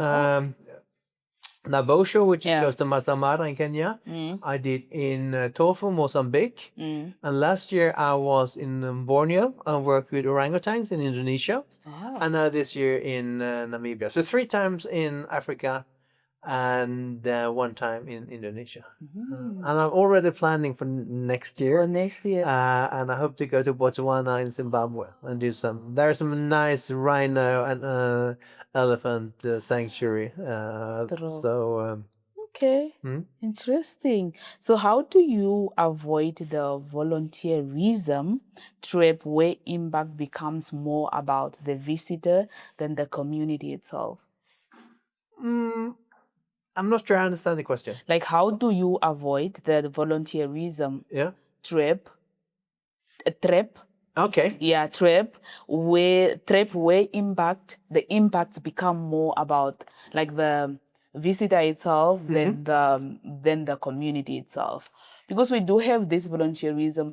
Nabosho, which is close to Masamara in Kenya. I did in Tofu, Mozambique. And last year I was in Borneo and worked with orangutans in Indonesia. And now this year in Namibia. So 3 times in Africa and 1 time in Indonesia. And I'm already planning for next year. And I hope to go to Botswana in Zimbabwe and do some. There's some nice rhino and elephant sanctuary. Okay, interesting. So how do you avoid the volunteerism trip where impact becomes more about the visitor than the community itself? I'm not sure I understand the question. Like, how do you avoid the volunteerism trip? Okay. Yeah, trip where the impacts become more about like the visitor itself than the community itself. Because we do have this volunteerism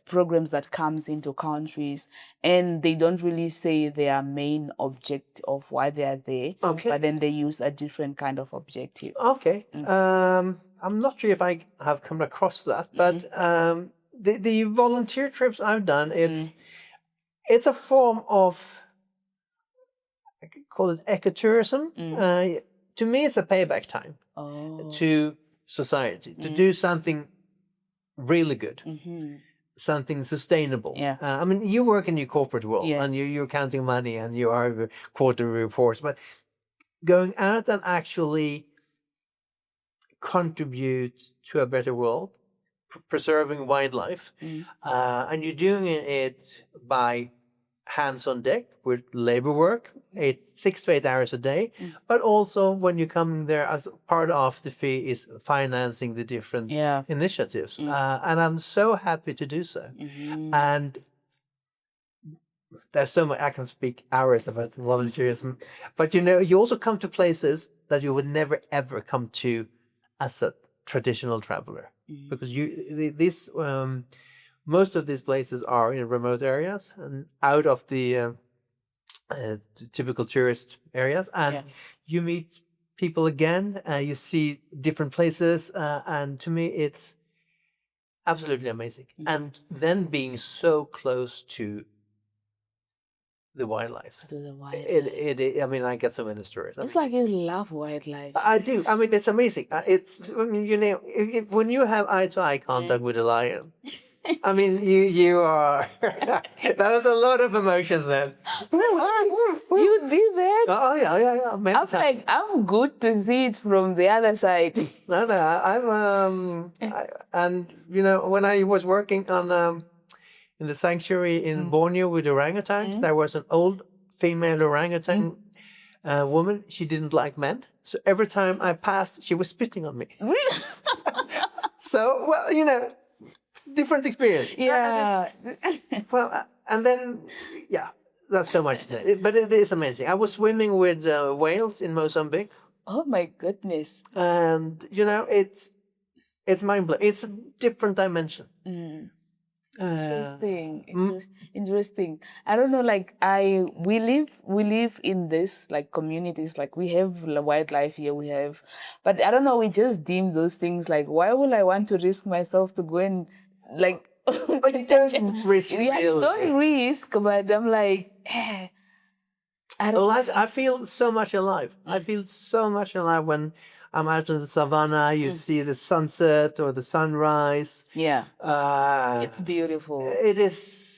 programs that comes into countries and they don't really say their main object of why they are there, but then they use a different kind of objective. Okay. I'm not sure if I have come across that, but the volunteer trips I've done, it's a form of, I could call it ecotourism. To me, it's a payback time to society to do something really good, something sustainable. I mean, you work in your corporate world and you're counting money and you are quarterly reports, but going out and actually contribute to a better world, preserving wildlife, and you're doing it by hands on deck with labor work, 6 to 8 hours a day, but also when you come there as part of the fee is financing the different initiatives, and I'm so happy to do so. And there's so much I can speak hours about volunteerism, but you also come to places that you would never ever come to as a traditional traveler, because this most of these places are in remote areas and out of the typical tourist areas, and you meet people again, you see different places, and to me it's absolutely amazing. And then being so close to the wildlife. I mean, I get so many stories. It's like you love wildlife. I do. I mean, it's amazing. I mean, when you have eye-to-eye contact with a lion, I mean, you are. That was a lot of emotions then. You did that? Oh yeah. I'm like, I'm good to see it from the other side. No, and when I was working on in the sanctuary in Borneo with orangutans, there was an old female orangutan woman. She didn't like men, so every time I passed, she was spitting on me. Really? So, well, different experience. Yeah. And then, that's so much to say. But it is amazing. I was swimming with whales in Mozambique. Oh my goodness. And, it's mind-blowing. It's a different dimension. Interesting. I don't know, like we live in this like communities, like we have wildlife here, but I don't know, we just deem those things like, why would I want to risk myself to go and like but you don't risk don't risk, but I'm like I feel so much alive. I feel so much alive when I'm out in the savannah. You see the sunset or the sunrise. Yeah. It's beautiful. It is.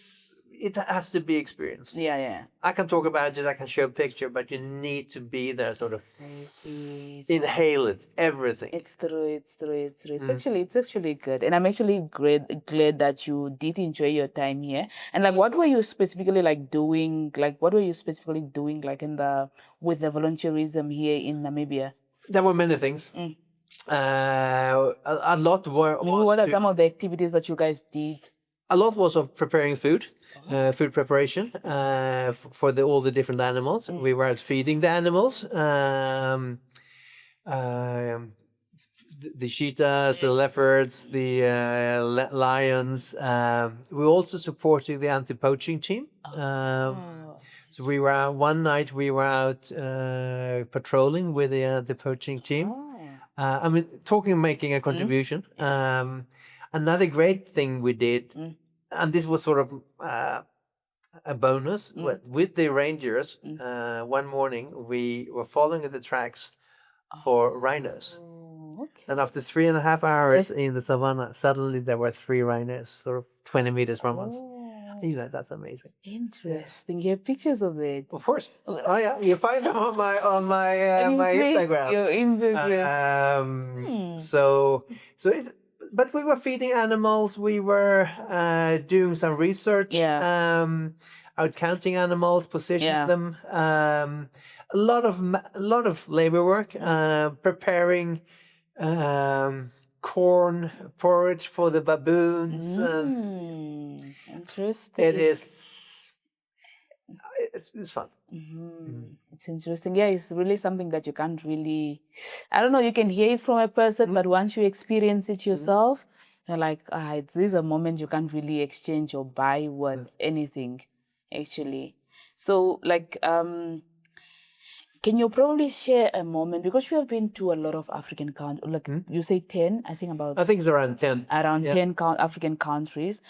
It has to be experienced. Yeah. I can talk about it. I can show a picture, but you need to be there, sort of inhale it, everything. It's true. It's actually good, and I'm actually glad that you did enjoy your time here. And like, what were you specifically doing? Like, what were you specifically doing, like with the volunteerism here in Namibia? There were many things. A lot were. What are some of the activities that you guys did? A lot was of preparing food. Food preparation for all the different animals. We were out feeding the animals, the cheetahs, the leopards, the lions. We were also supporting the anti-poaching team. So we were one night we were out patrolling with the poaching team. I mean, making a contribution. Another great thing we did. And this was sort of a bonus with the rangers. One morning we were following the tracks for rhinos. And after 3.5 hours in the savannah, suddenly there were 3 rhinos, sort of 20 meters from us. That's amazing. Interesting. You have pictures of it? Of course. Oh yeah, you find them on my my Instagram. Your Instagram. But we were feeding animals. We were doing some research. Out counting animals, positioning them. A lot of labor work. Preparing corn porridge for the baboons. Interesting. It's fun. It's interesting. Yeah, it's really something that you can't really, I don't know, you can hear it from a person, but once you experience it yourself, you're like, this is a moment you can't really exchange or buy anything, actually. So, like, can you probably share a moment, because you have been to a lot of African countries, like you say 10, I think it's around 10. Around 10 African countries.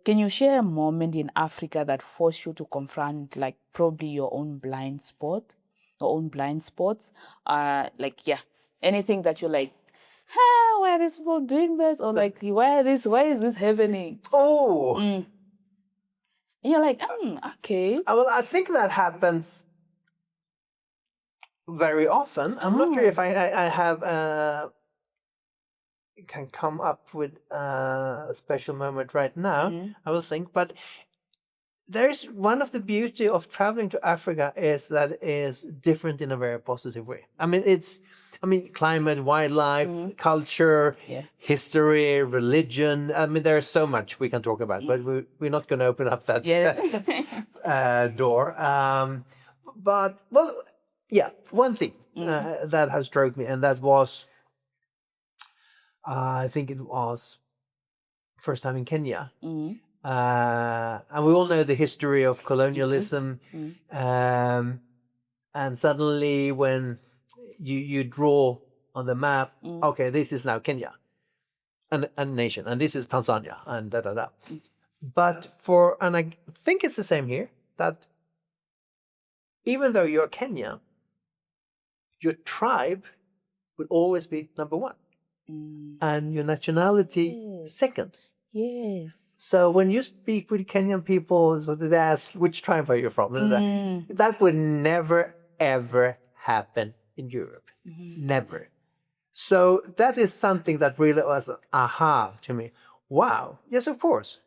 Can you share a moment in Africa that forced you to confront, like, probably your own blind spots? Anything that you're like, why are these people doing this? Or like, why is this happening? And you're like, okay. Well, I think that happens very often. I'm not sure if I have can come up with a special moment right now. I will think, but there's one of the beauty of traveling to Africa is that it is different in a very positive way. I mean, climate, wildlife, culture, history, religion. I mean, there's so much we can talk about, but we're not going to open up that door. But, well, yeah, one thing that has struck me, and that was, I think it was first time in Kenya. And we all know the history of colonialism. And suddenly when you draw on the map, okay, this is now Kenya, and a nation, and this is Tanzania, and da da da. But and I think it's the same here, that even though you're Kenyan, your tribe will always be number one, and your nationality second. Yes. So when you speak with Kenyan people, so they ask, which tribe are you from? That would never, ever happen in Europe. Never. So that is something that really was aha to me. Wow. Yes, of course.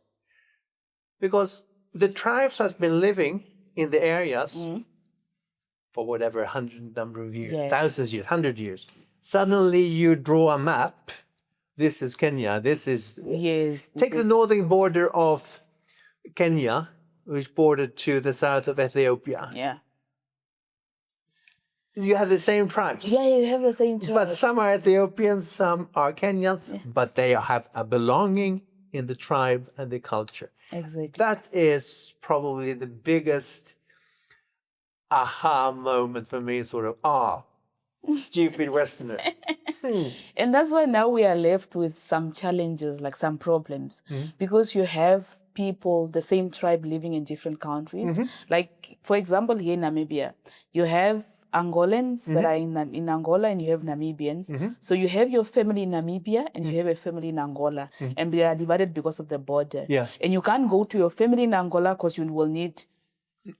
Because the tribes has been living in the areas for whatever, 100 number of years, thousands of years, 100 years. Suddenly you draw a map. This is Kenya. This is... Take the northern border of Kenya, which bordered to the south of Ethiopia. Yeah. You have the same tribes. Yeah, you have the same tribes. But some are Ethiopian, some are Kenyan, but they have a belonging in the tribe and the culture. Exactly. That is probably the biggest aha moment for me, sort of, stupid Westerner. And that's why now we are left with some challenges, like some problems, because you have people, the same tribe living in different countries. Like, for example, here in Namibia, you have Angolans that are in Angola, and you have Namibians. So you have your family in Namibia and you have a family in Angola, and they are divided because of the border. And you can't go to your family in Angola because you will need...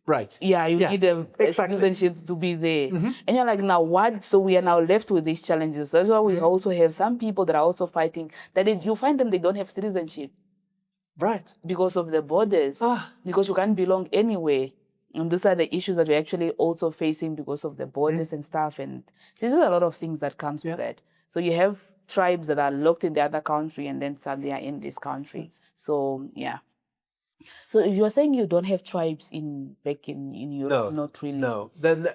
Right. Yeah, you need a citizenship to be there. And you're like, now what? So we are now left with these challenges. That's why we also have some people that are also fighting, that you find them, they don't have citizenship. Right. Because of the borders. Because you can't belong anywhere. And those are the issues that we're actually also facing because of the borders and stuff. And this is a lot of things that comes with that. So you have tribes that are locked in the other country and then suddenly are in this country. So, yeah. So you're saying you don't have tribes back in Europe? No, not really. No. Then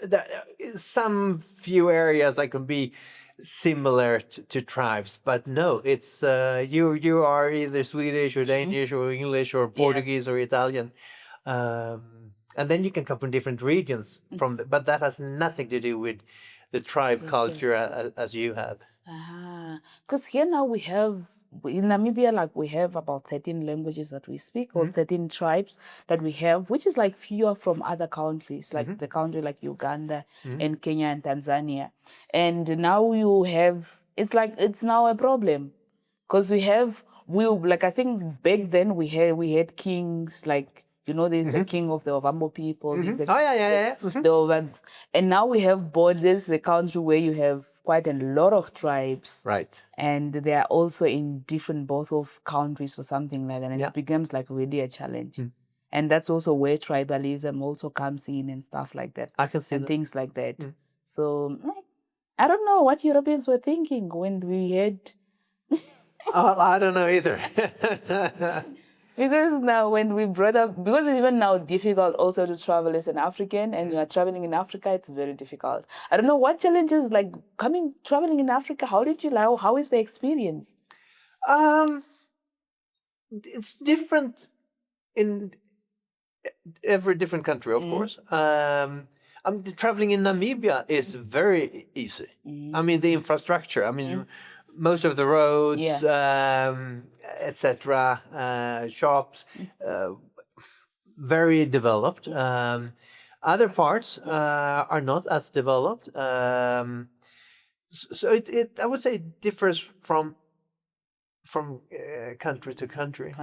some few areas that can be similar to tribes, but no, it's you are either Swedish or Danish or English or Portuguese or Italian, and then you can come from different regions but that has nothing to do with the tribe culture as you have. Because here now we have, in Namibia, like we have about 13 languages that we speak, or 13 tribes that we have, which is like fewer from other countries, like the country like Uganda and Kenya and Tanzania. And now you have, it's like, it's now a problem. Because like I think back then we had kings, like, you know, there's the king of the Ovambo people. And now we have borders, the country where you have quite a lot of tribes. Right. And they are also in different both of countries or something like that. And it becomes like really a challenge. And that's also where tribalism also comes in and stuff like that. I can see and things like that. So I don't know what Europeans were thinking when we had... I don't know either. Because now when we brought up, because it's even now difficult also to travel as an African, and you are traveling in Africa, it's very difficult. I don't know what challenges, like traveling in Africa, how did you like, how is the experience? It's different in every different country, of course. Traveling in Namibia is very easy. I mean, the infrastructure, I mean, most of the roads, etc., shops, very developed. Other parts are not as developed. So it I would say it differs from country to country.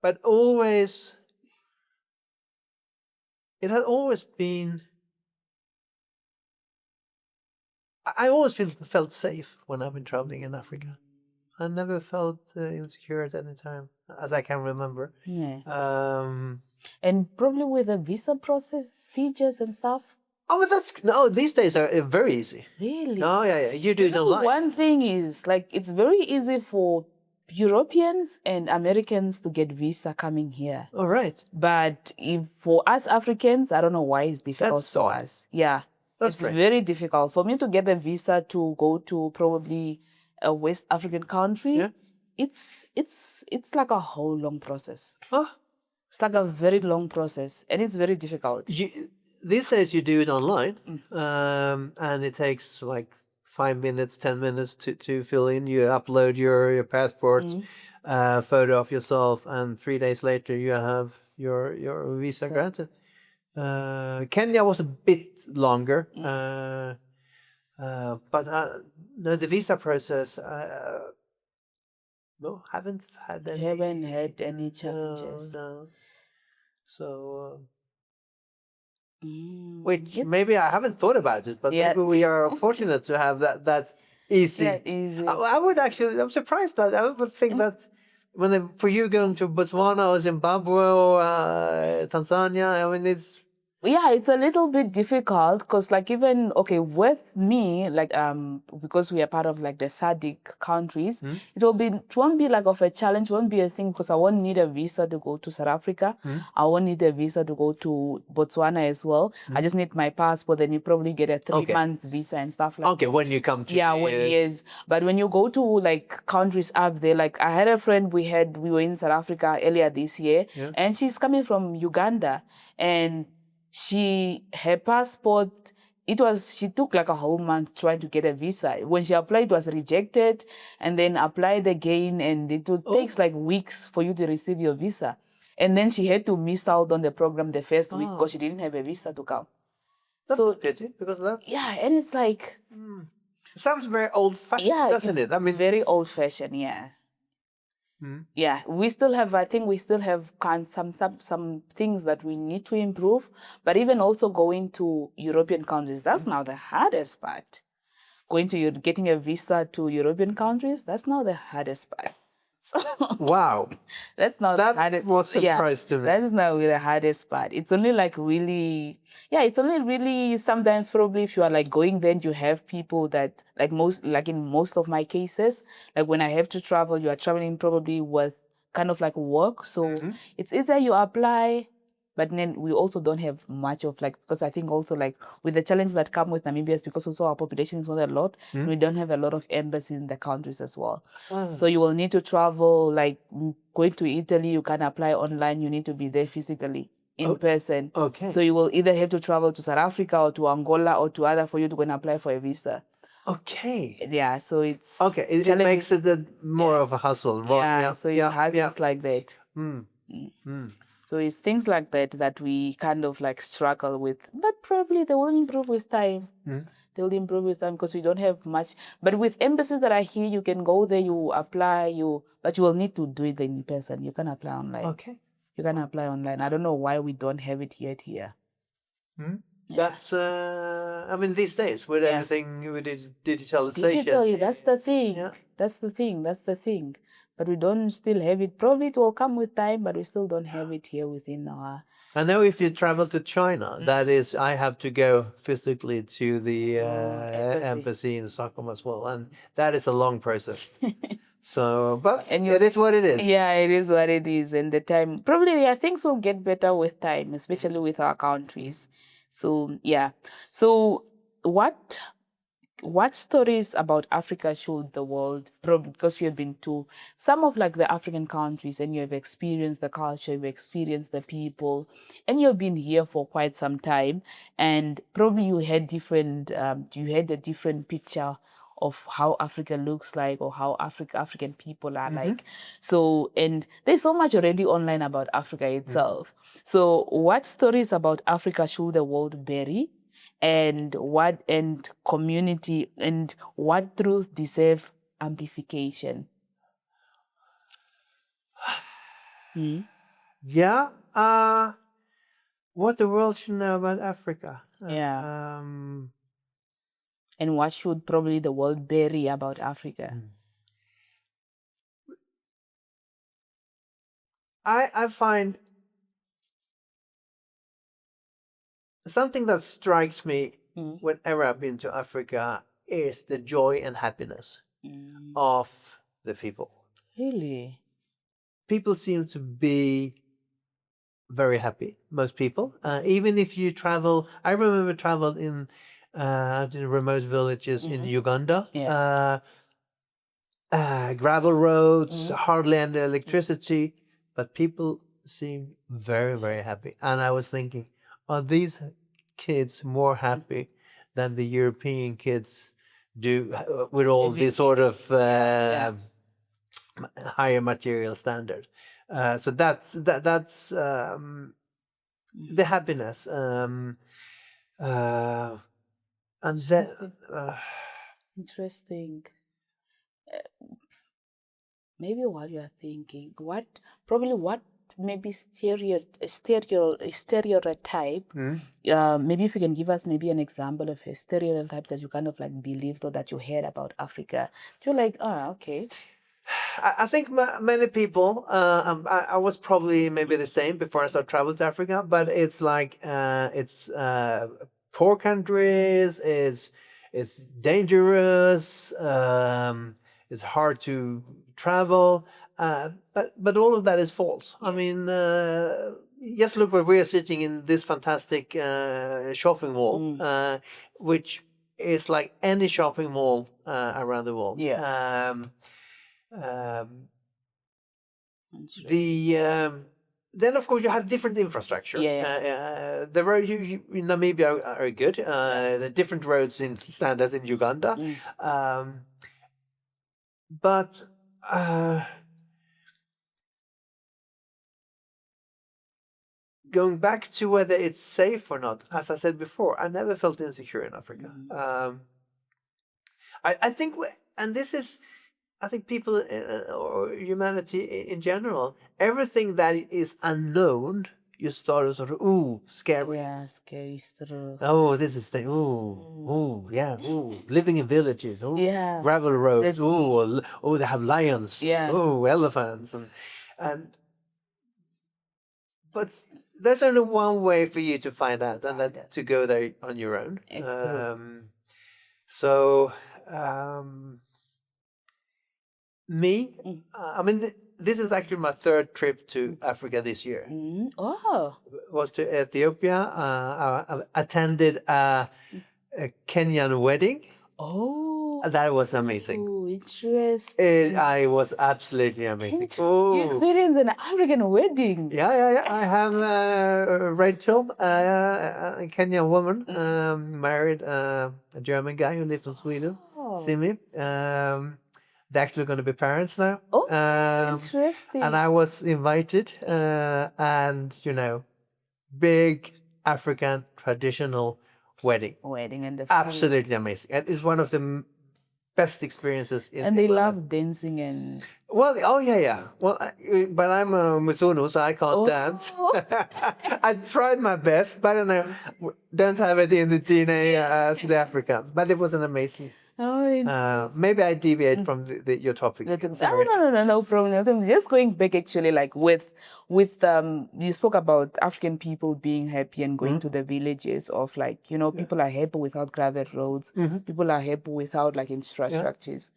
But always, it has always been I always felt safe when I've been traveling in Africa. I never felt insecure at any time, as I can remember. Yeah. And probably with the visa procedures and stuff. Oh, these days are very easy. Really? Oh, yeah. You do it online. One thing is, like, it's very easy for Europeans and Americans to get visa coming here. All right. But if for us Africans, I don't know why it's difficult for us. Yeah. It's very difficult. For me to get a visa to go to probably a West African country, it's like a whole long process. Huh? It's like a very long process, and it's very difficult. These days you do it online, and it takes like 5 minutes, 10 minutes to fill in. You upload your passport, photo of yourself, and 3 days later you have your visa granted. Kenya was a bit longer, but no, the visa process. No, haven't had any challenges. No. So. Which maybe I haven't thought about it, but maybe we are fortunate to have that easy. Easy. I'm surprised that I would think that for you going to Botswana or Zimbabwe or Tanzania, I mean, it's a little bit difficult because, like, even with me, like, because we are part of like the SADC countries, it won't be like of a challenge, won't be a thing, because I won't need a visa to go to South Africa. I won't need a visa to go to Botswana as well. I just need my passport, then you probably get a 3 months visa and stuff like that. When you come to yes. But when you go to like countries up there, like I had a friend, we were in South Africa earlier this year, and she's coming from Uganda, and her passport, she took like a whole month trying to get a visa. When she applied, it was rejected, and then applied again, and it takes like weeks for you to receive your visa. And then she had to miss out on the program the first week because she didn't have a visa to come. That's a pity, because that's... Yeah, and it's like... It sounds very old-fashioned, doesn't it? I mean, very old-fashioned, yeah. Yeah, we still have some things that we need to improve, but even also going to European countries, that's now the hardest part. Getting a visa to European countries, that's now the hardest part. Wow. That's not that the hardest. Was surprise to me. That is not really the hardest part. It's only like really, it's only really sometimes probably if you are like going there and you have people that in most of my cases, like when I have to travel, you are traveling probably with kind of like work. So it's easier you apply. But then we also don't have much of because I think also like with the challenges that come with Namibia is because also our population is not a lot. We don't have a lot of embassies in the countries as well. So you will need to travel, like going to Italy, you can apply online, you need to be there physically in person. Okay. So you will either have to travel to South Africa or to Angola or to other for you to go and apply for a visa. Okay. Yeah, so it's... Okay, it makes it more of a hustle. So it has like that. So it's things like that we kind of like struggle with, but probably they will improve with time. They will improve with time because we don't have much. But with embassies that are here, you can go there, you apply, but you will need to do it in person. You can apply online. Okay. You can apply online. I don't know why we don't have it yet here. That's I mean, these days with everything with digitalization. Digitally, that's the thing. Yeah. That's the thing. But we don't still have it. Probably it will come with time, but we still don't have it here within our... I know if you travel to China, that is, I have to go physically to the embassy in Stockholm as well, and that is a long process. So, but it is what it is. Yeah, it is what it is. And the time, probably, things will get better with time, especially with our countries. So, yeah. So, what stories about Africa should the world, probably because you have been to some of like the African countries and you have experienced the culture, you've experienced the people, and you've been here for quite some time, and probably you had a different picture of how Africa looks like or how African people are like. So, and there's so much already online about Africa itself. So what stories about Africa should the world bury? And what community and what truth deserve amplification? Yeah. What the world should know about Africa. And what should probably the world bury about Africa? I find something that strikes me whenever I've been to Africa is the joy and happiness of the people. Really? People seem to be very happy, most people. Even if you travel, I remember traveled in remote villages in Uganda. Yeah. Gravel roads, hardly any electricity, but people seem very, very happy. And I was thinking, are these kids more happy than the European kids do with all this sort of higher material standard? So that's the happiness. And then Interesting. Maybe while you are thinking, what maybe stereotype, maybe if you can give us maybe an example of a stereotype that you kind of like believed or that you heard about Africa. You're like, okay. I think many people, I was probably maybe the same before I started traveling to Africa, but it's like, it's poor countries, it's dangerous, it's hard to travel, but all of that is false. I mean, just look where we are sitting in this fantastic shopping mall, which is like any shopping mall around the world. Then of course you have different infrastructure. The road in Namibia are good. The different roads in standards in Uganda, but going back to whether it's safe or not, as I said before, I never felt insecure in Africa. I think, and this is, I think people or humanity in general, everything that is unknown, you start to sort of, ooh, scary. Yeah, scary stuff. Oh, this is the, living in villages, gravel roads, they have lions, elephants, and but there's only one way for you to find out, and that's to go there on your own. So. I mean, this is actually my third trip to Africa this year. Was to Ethiopia. I attended a Kenyan wedding. That was amazing. Interesting. I was absolutely amazing. You experienced an African wedding. Yeah. I have Rachel, a Kenyan woman, married a German guy who lives in Sweden. Simi. They're actually going to be parents now. Interesting. And I was invited, and big African traditional wedding. And the absolutely amazing. It's one of the best experiences and they love dancing and well, yeah. Well, but I'm a Musunu, so I can't dance. I tried my best, but I don't know, don't have it in the DNA as the Africans. But it was an amazing. Maybe I deviate from your topic. No problem. Just going back actually, like with you spoke about African people being happy and going to the villages of like, people are happy without gravel roads. People are happy without like infrastructures.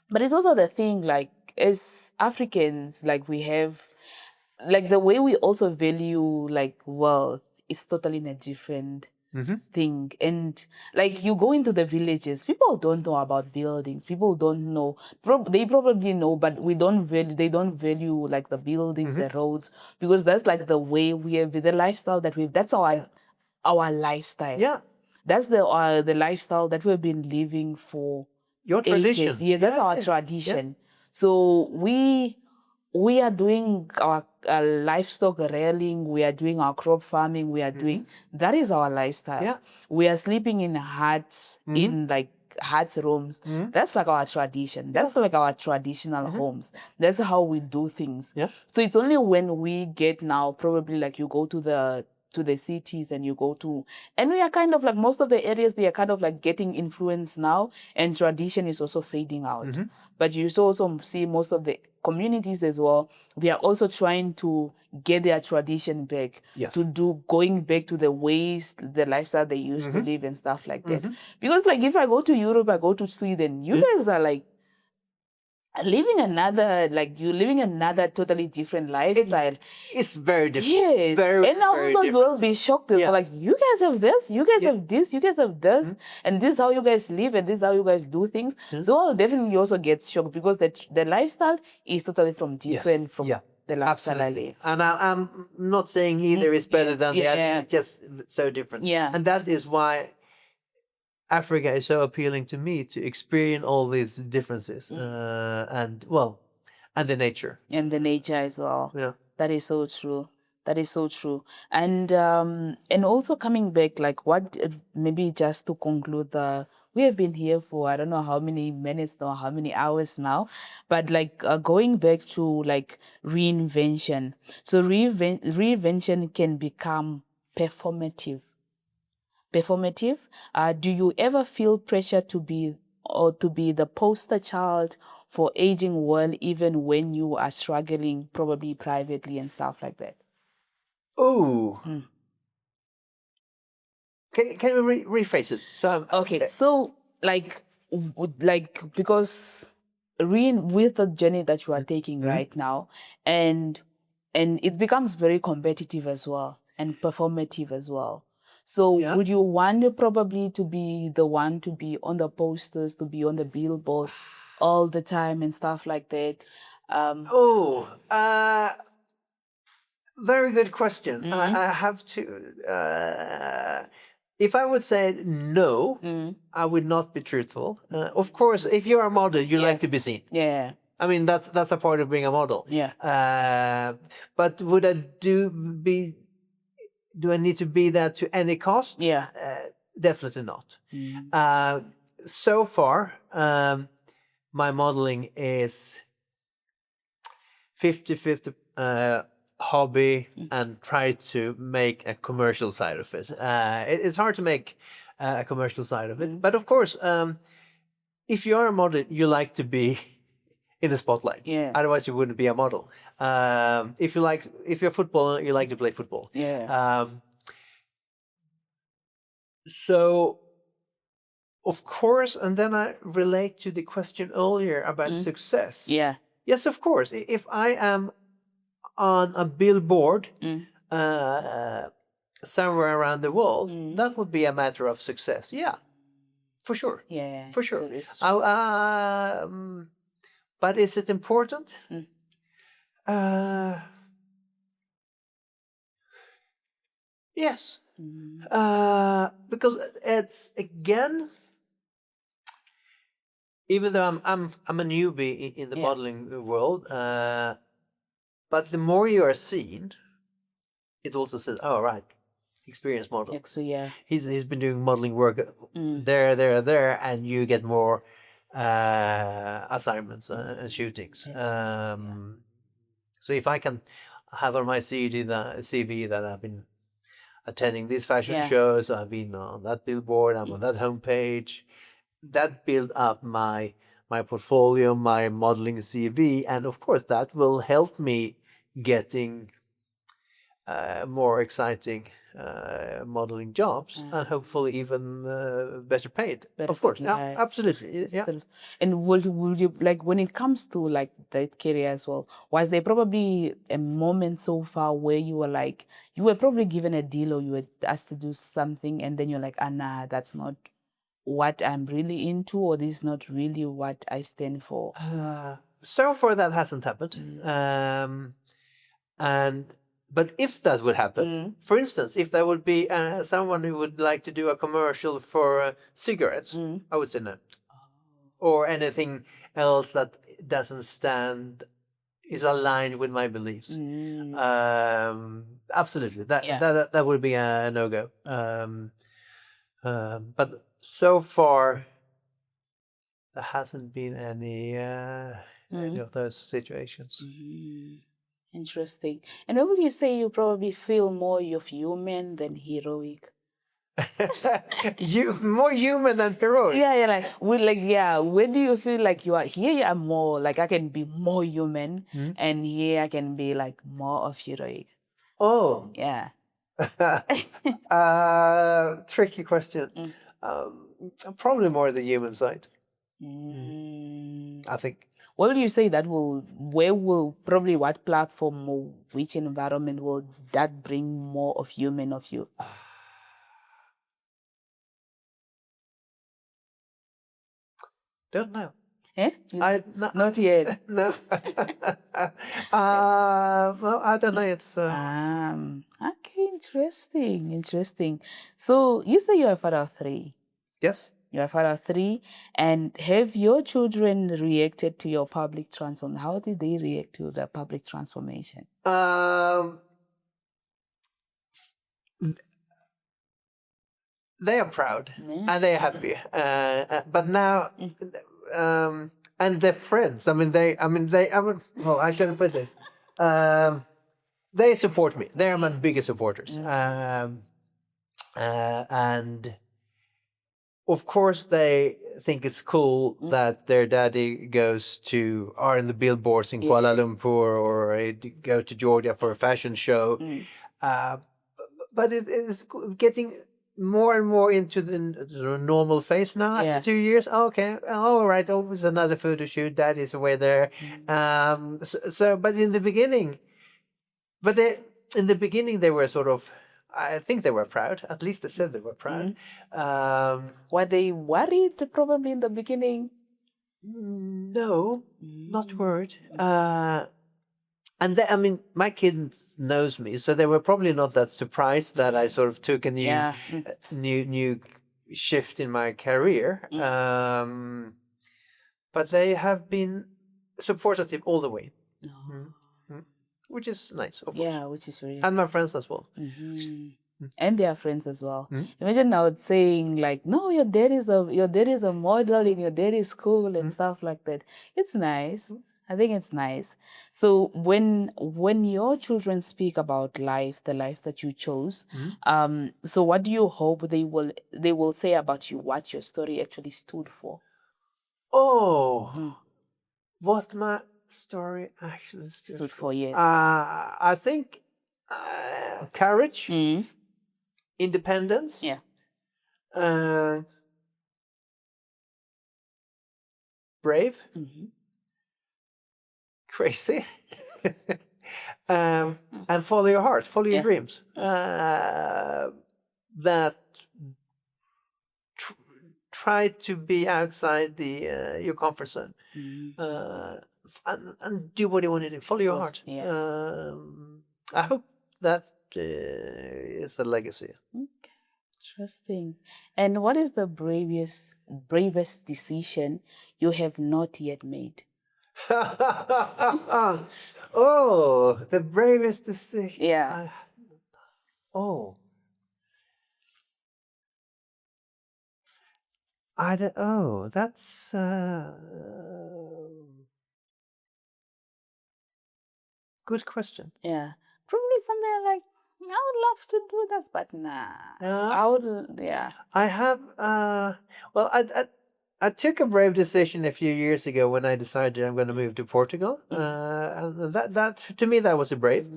But it's also the thing, like, as Africans, like, we have, like, the way we also value, like, wealth is totally in a different thing. And, like, you go into the villages, people don't know about buildings. People don't know. They probably know, but they don't value, like, the buildings, the roads, because that's, like, the way we have, the lifestyle that that's our lifestyle. Yeah. That's the lifestyle that we've been living for your tradition. ages. Yeah, that's our tradition. So we are doing our livestock rearing, we are doing our crop farming, we are doing, that is our lifestyle. Yeah. We are sleeping in huts, in like huts rooms. That's like our tradition. That's like our traditional homes. That's how we do things. Yeah. So it's only when we get now, probably like you go to to the cities and you go to, and we are kind of like, most of the areas, they are kind of like getting influence now, and tradition is also fading out. But you also see most of the communities as well, they are also trying to get their tradition back, going back to the ways, the lifestyle they used to live and stuff like that. Because like if I go to Europe, I go to Sweden, you guys are like living another totally different lifestyle. It's very different. Yes. Very, and now very all those different. girls be shocked as well. Like, you guys have this, you guys have this, you guys have this, and this is how you guys live, and this is how you guys do things. So I'll definitely also get shocked because the lifestyle is totally different from the lifestyle I live. And I'm not saying either is better than the other, it's just so different. And that is why Africa is so appealing to me, to experience all these differences and the nature. And the nature as well. Yeah. That is so true. That is so true. And also coming back, like what, maybe just to conclude, we have been here for, I don't know how many minutes or how many hours now, but like going back to like reinvention. So reinvention can become performative. Do you ever feel pressure to be the poster child for aging well, even when you are struggling, probably privately and stuff like that? Oh. Can we rephrase it? So okay, so like because with the journey that you are taking right now, and it becomes very competitive as well and performative as well. So would you want probably to be the one to be on the posters, to be on the billboard all the time and stuff like that? Very good question. I have to. If I would say no, I would not be truthful. Of course, if you're a model, you like to be seen. Yeah. I mean, that's a part of being a model. Yeah. But would I do I need to be there to any cost? Yeah. Definitely not. So far, my modeling is 50-50 hobby and try to make a commercial side of it. It's hard to make a commercial side of it. But of course, if you're a model, you like to be in the spotlight. Yeah. Otherwise, you wouldn't be a model. If you're a footballer, you like to play football. Yeah. So, of course, and then I relate to the question earlier about success. Yeah. Yes, of course. If I am on a billboard somewhere around the world, that would be a matter of success. Yeah, for sure. Yeah. For sure. That is true. But is it important? Yes. Because it's, again, even though I'm a newbie in the modeling world, but the more you are seen, it also says, oh, right, experienced model. Yeah. He's been doing modeling work there, and you get more assignments and shootings. So if I can have on my CV that I've been attending these fashion shows, I've been on that billboard, I'm on that homepage, that build up my portfolio, my modeling CV, and of course that will help me getting more exciting modeling jobs and hopefully even better paid. Of course, absolutely. Yeah. And would you, like, when it comes to like that career as well, was there probably a moment so far where you were like, you were probably given a deal or you were asked to do something and then you're like, nah, that's not what I'm really into, or this is not really what I stand for? So far that hasn't happened. But if that would happen, for instance, if there would be someone who would like to do a commercial for cigarettes, I would say no. Or anything else that is aligned with my beliefs. Absolutely, that would be a no-go. But so far, there hasn't been any of those situations. Interesting. And what would you say you probably feel more of human than heroic? You more human than heroic. Yeah, like when do you feel like you are here? You are more like I can be more human, and here I can be like more of heroic. Oh. Yeah. Tricky question. Probably more the human side. I think. What will you say what platform or which environment will that bring more of human of you? Don't know. Eh? Not yet. No. Well, I don't know. It's okay, interesting. So you say you're a father of 3. yes. You're a father of 3, and have your children reacted to your public transformation? How did they react to the public transformation? They are proud and they are happy. But now, and their friends. Well, I shouldn't put this. They support me. They are my biggest supporters. And of course, they think it's cool that their daddy are in the billboards in Kuala Lumpur or go to Georgia for a fashion show. But it's getting more and more into the sort of normal phase now after 2 years. Okay, all right, oh, it's another photo shoot. Daddy's away there. But in the beginning, they were sort of. I think they were proud. At least they said they were proud. Were they worried probably in the beginning? No, not worried. And my kid knows me, so they were probably not that surprised that I sort of took a new shift in my career. But they have been supportive all the way. Which is nice, of course. Yeah, which is really and my friends as well. And their friends as well. Imagine now saying like, no, your dad is a model in your daddy's school and stuff like that. It's nice. I think it's nice. So when your children speak about life, the life that you chose, so what do you hope they will say about you, what your story actually stood for? Oh, what my story actually stood for? Yes. I think courage, independence, brave, crazy, and follow your heart, follow your dreams. That try to be outside your comfort zone, and do what you want to do. Follow your heart. I hope that is the legacy. Okay. Interesting. And what is the bravest decision you have not yet made? Oh, the bravest decision. Yeah. That's good question. Yeah. Probably something like, I would love to do this, but nah. I would, yeah. I have, well, I took a brave decision a few years ago when I decided I'm going to move to Portugal. And that to me, that was a brave,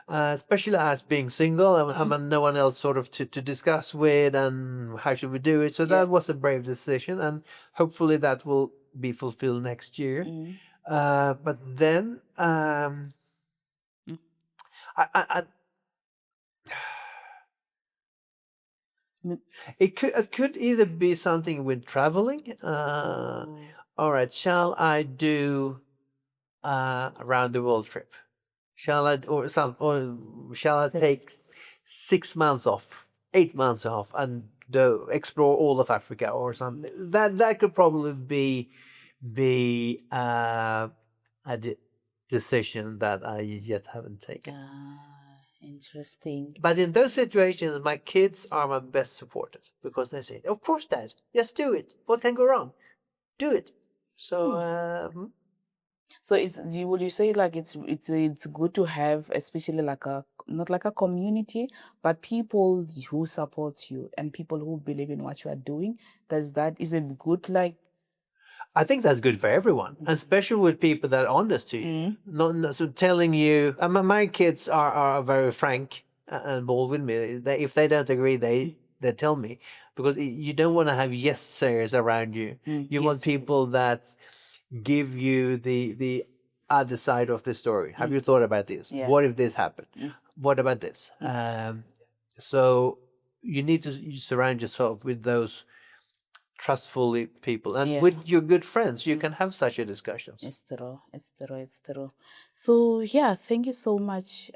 especially as being single and no one else sort of to discuss with and how should we do it. So that was a brave decision, and hopefully that will be fulfilled next year. But then, it could either be something with traveling. All right, shall I do a round the world trip? Shall I take 6 months off, 8 months off, and explore all of Africa or something? That could probably be a decision that I yet haven't taken. Interesting. But in those situations, my kids are my best supporters because they say, "Of course, Dad, just do it. What can go wrong? Do it." So, So would you say like it's good to have, especially like a not like a community, but people who support you and people who believe in what you are doing? Is it good like? I think that's good for everyone, and especially with people that are honest to you. Not so telling you. My kids are very frank and bold with me. If they don't agree, they tell me, because you don't want to have yes sayers around you. You want people that give you the other side of the story. Have you thought about this? Yeah. What if this happened? What about this? So you need to surround yourself with those trustful people, and with your good friends you can have such a discussions. It's true. It's true. It's true. So yeah, thank you so much,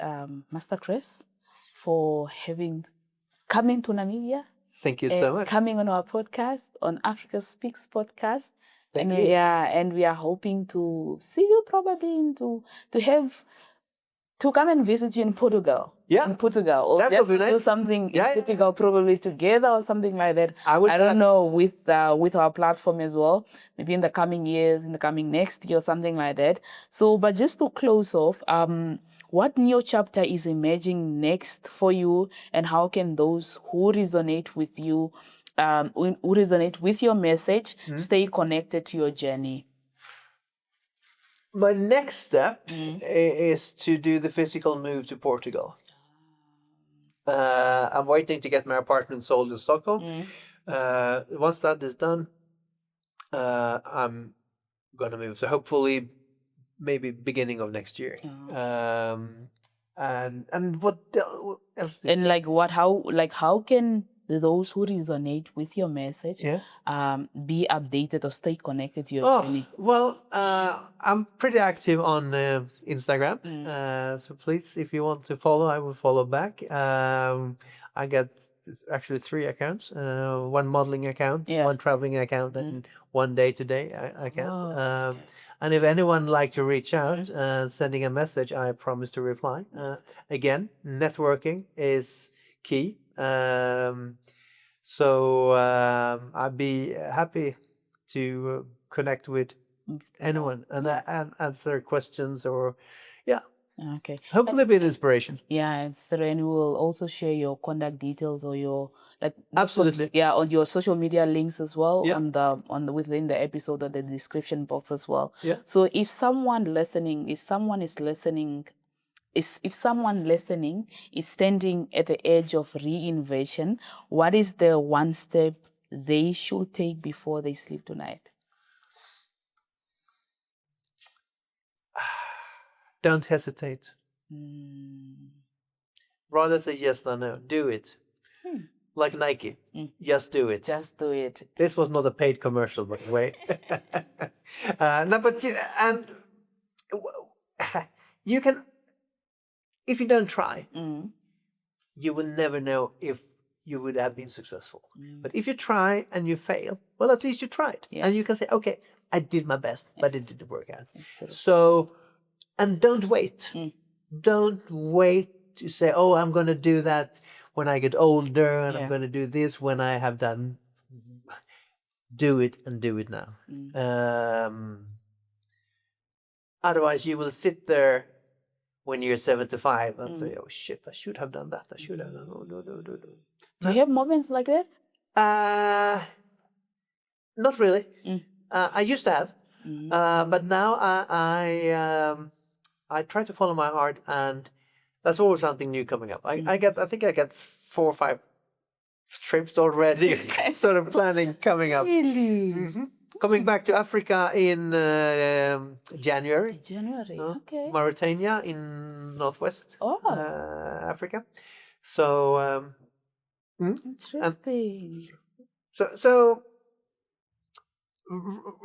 Master Chris, for coming to Namibia. Thank you so much. Coming on our podcast, on Africa Speaks podcast. Thank you. And we are hoping to see you probably to come and visit you in Portugal. Yeah. In Portugal. Or That just would be nice. do something in Portugal probably together or something like that. I don't know, with our platform as well. Maybe in the coming years, in the coming next year or something like that. So, but just to close off, what new chapter is emerging next for you, and how can those who resonate with you, who resonate with your message, stay connected to your journey? My next step is to do the physical move to Portugal. I'm waiting to get my apartment sold in Stockholm. Once that is done, I'm gonna move. So hopefully, maybe beginning of next year. And what else? And how can those who resonate with your message be updated or stay connected to your journey? Well, I'm pretty active on Instagram. So please, if you want to follow, I will follow back. I got actually 3 accounts: one modeling account, one traveling account, and one day-to-day account. And if anyone like to reach out, sending a message, I promise to reply. Again, networking is key. So I'd be happy to connect with anyone and answer questions, or Okay. hopefully be an inspiration. Yeah, it's true. And we will also share your contact details or your Absolutely. on your social media links as well within the episode or the description box as well. Yeah. So if someone listening is standing at the edge of reinvention, what is the one step they should take before they sleep tonight? Don't hesitate. Rather say yes than no. Do it. Like Nike. Just do it. Just do it. This was not a paid commercial, by the way. No, but you can, if you don't try, you will never know if you would have been successful. But if you try and you fail, well, at least you tried. And you can say, okay, I did my best, but it didn't work out. So, and don't wait. Don't wait to say, oh, I'm going to do that when I get older, and I'm going to do this when I have done. Do it, and do it now. Otherwise, you will sit there when you're 75 and say, oh shit, I should have done that. I should have done. No. Do you have moments like that? Not really. I used to have, but now I try to follow my heart, and that's always something new coming up. I think I get 4 or 5 trips already, sort of planning coming up. Really? Coming back to Africa in January. Okay. Mauritania in northwest Africa. So interesting. So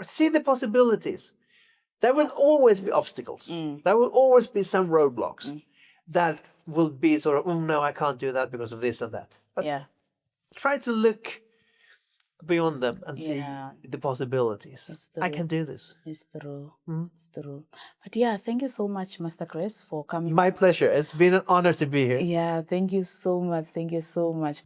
see the possibilities. There will always be obstacles. There will always be some roadblocks that will be sort of, oh no, I can't do that because of this and that. But try to look beyond them and see the possibilities. I can do this. It's true. It's true. But yeah, thank you so much, Master Chris, for coming. My pleasure. It's been an honor to be here. Yeah, thank you so much. Thank you so much.